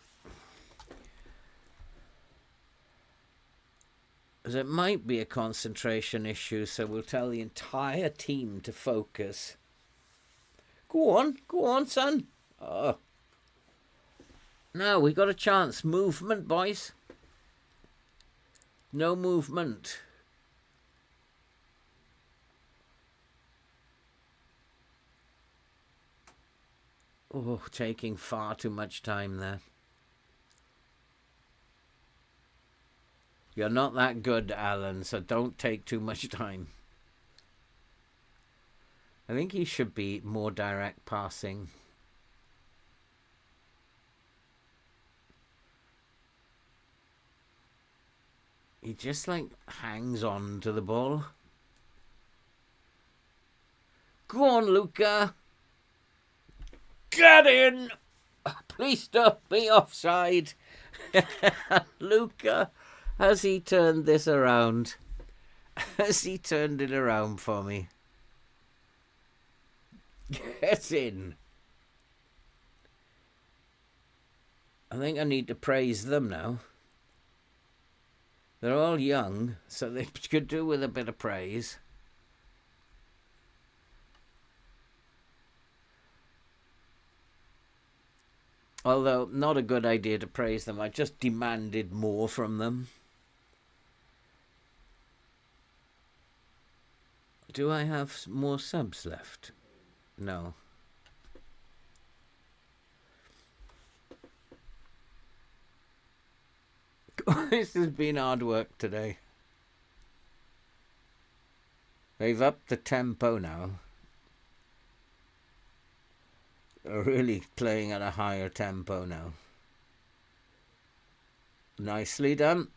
It might be a concentration issue, so we'll tell the entire team to focus. Go on, son. Oh. Now we got a chance. Movement, boys. No movement. Oh, taking far too much time there. You're not that good, Alan, so don't take too much time. I think he should be more direct passing. He just, like, hangs on to the ball. Go on, Luca. Get in! Please don't be offside. Luca, has he turned this around? Has he turned it around for me? Get in. I think I need to praise them now. They're all young, so they could do with a bit of praise. Although, not a good idea to praise them. I just demanded more from them. Do I have more subs left? No. This has been hard work today. They've upped the tempo now. They're really playing at a higher tempo now. Nicely done.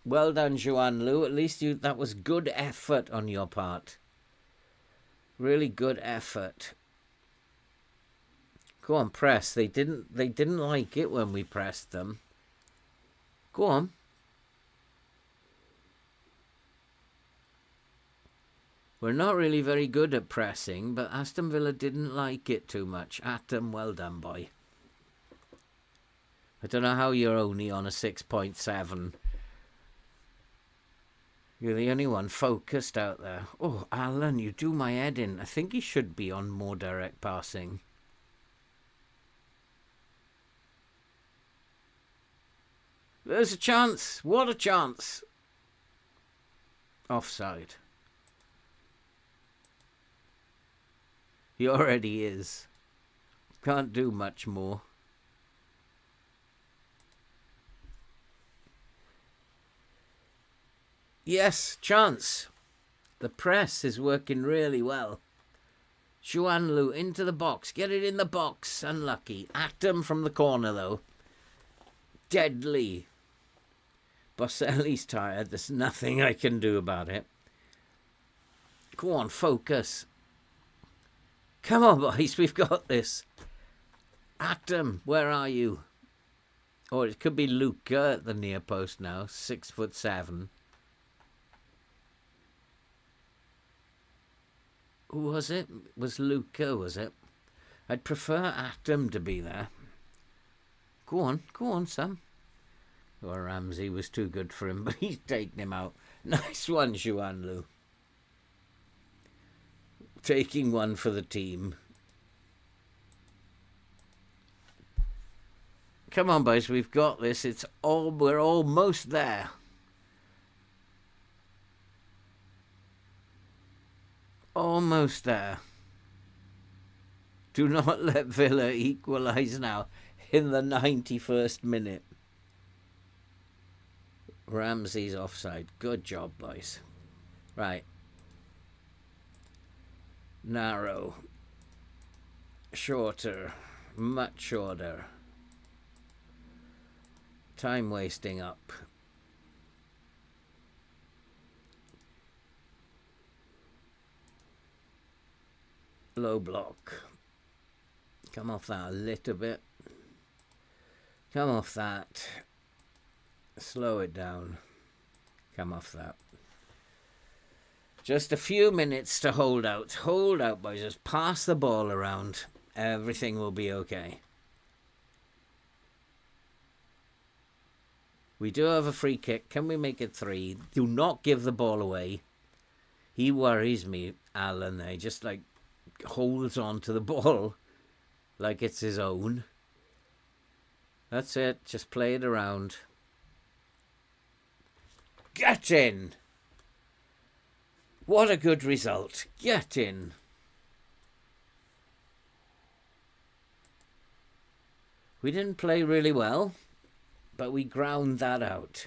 Well done, Juan Lu. At least that was good effort on your part. Really good effort. Go on, press. They didn't like it when we pressed them. Go on. We're not really very good at pressing, but Aston Villa didn't like it too much. Atom, well done, boy. I don't know how you're only on a 6.7. You're the only one focused out there. Oh, Alan, you do my head in. I think he should be on more direct passing. There's a chance. What a chance. Offside. He already is. Can't do much more. Yes, chance. The press is working really well. Xuan Lu into the box. Get it in the box. Unlucky. Atom from the corner, though. Deadly. Boselli's tired. There's nothing I can do about it. Go on, focus. Come on, boys. We've got this. Atom, where are you? Or it could be Luca at the near post now. 6'7". Who was it? Was Luca, was it? I'd prefer Atom to be there. Go on, Sam. Or Ramsey was too good for him, but he's taken him out. Nice one, Xuan Lu. Taking one for the team. Come on, boys, we've got this. We're almost there. Almost there. Do not let Villa equalise now in the 91st minute. Ramsey's offside. Good job, boys. Right. Narrow. Shorter. Much shorter. Time wasting up. Low block. Come off that a little bit. Come off that. Slow it down. Come off that. Just a few minutes to hold out. Hold out, boys. Just pass the ball around. Everything will be okay. We do have a free kick. Can we make it 3? Do not give the ball away. He worries me, Alan. He just like holds on to the ball like it's his own. That's it. Just play it around. Get in! What a good result. Get in. We didn't play really well, but we ground that out.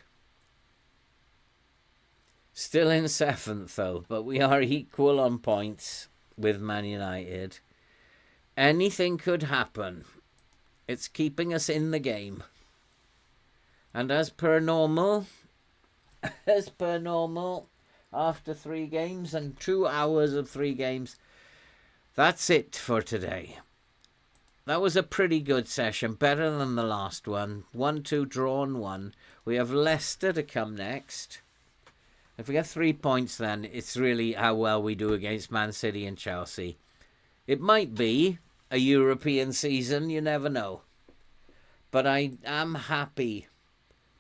Still in 7th, though, but we are equal on points with Man United. Anything could happen. It's keeping us in the game. And as per normal, after 3 games and 2 hours of 3 games, that's it for today. That was a pretty good session, better than the last one. 1-2 drawn 1. We have Leicester to come next. If we get 3 points, then it's really how well we do against Man City and Chelsea. It might be a European season, you never know. But I am happy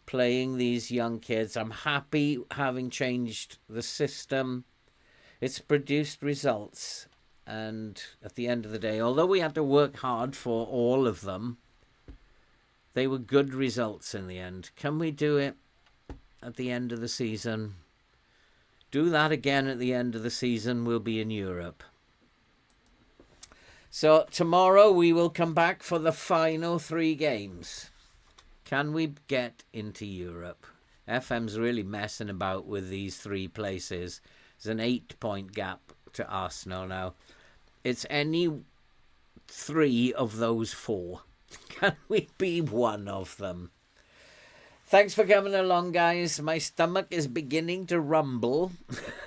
playing these young kids. I'm happy having changed the system. It's produced results. And at the end of the day, although we had to work hard for all of them, they were good results in the end. Can we do it at the end of the season? Do that again at the end of the season, we'll be in Europe. So tomorrow we will come back for the final 3 games. Can we get into Europe? FM's really messing about with these 3 places. There's an 8-point gap to Arsenal now. It's any 3 of those 4. Can we be one of them? Thanks for coming along, guys. My stomach is beginning to rumble.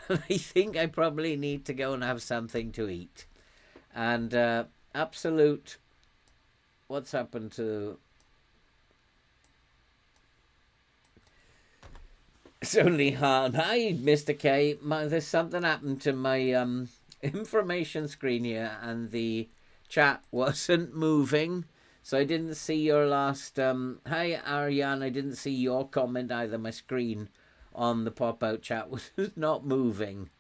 I think I probably need to go and have something to eat. And absolute... What's happened to... It's only hard. Hi, Mr. K. There's something happened to my information screen here, and the chat wasn't moving, so I didn't see your last. Hi, Ariane. I didn't see your comment either. My screen on the pop-out chat was not moving,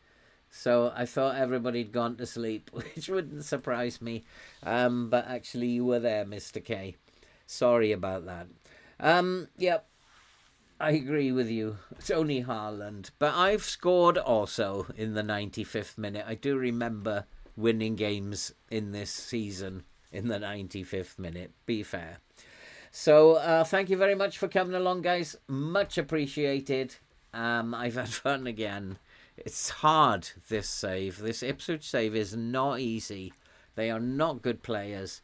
so I thought everybody'd gone to sleep, which wouldn't surprise me. But actually, you were there, Mr. K. Sorry about that. Yep. I agree with you. It's only Haaland. But I've scored also in the 95th minute. I do remember winning games in this season in the 95th minute. Be fair. So thank you very much for coming along, guys. Much appreciated. I've had fun again. It's hard, this save. This Ipswich save is not easy. They are not good players.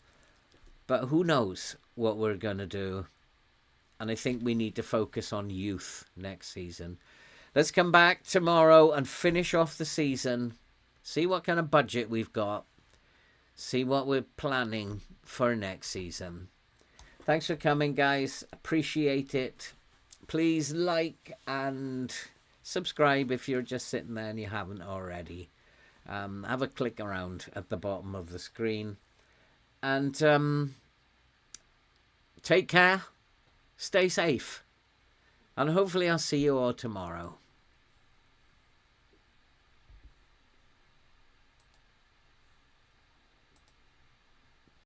But who knows what we're going to do. And I think we need to focus on youth next season. Let's come back tomorrow and finish off the season. See what kind of budget we've got. See what we're planning for next season. Thanks for coming, guys. Appreciate it. Please like and subscribe if you're just sitting there and you haven't already. Have a click around at the bottom of the screen. And take care. Stay safe. And hopefully I'll see you all tomorrow.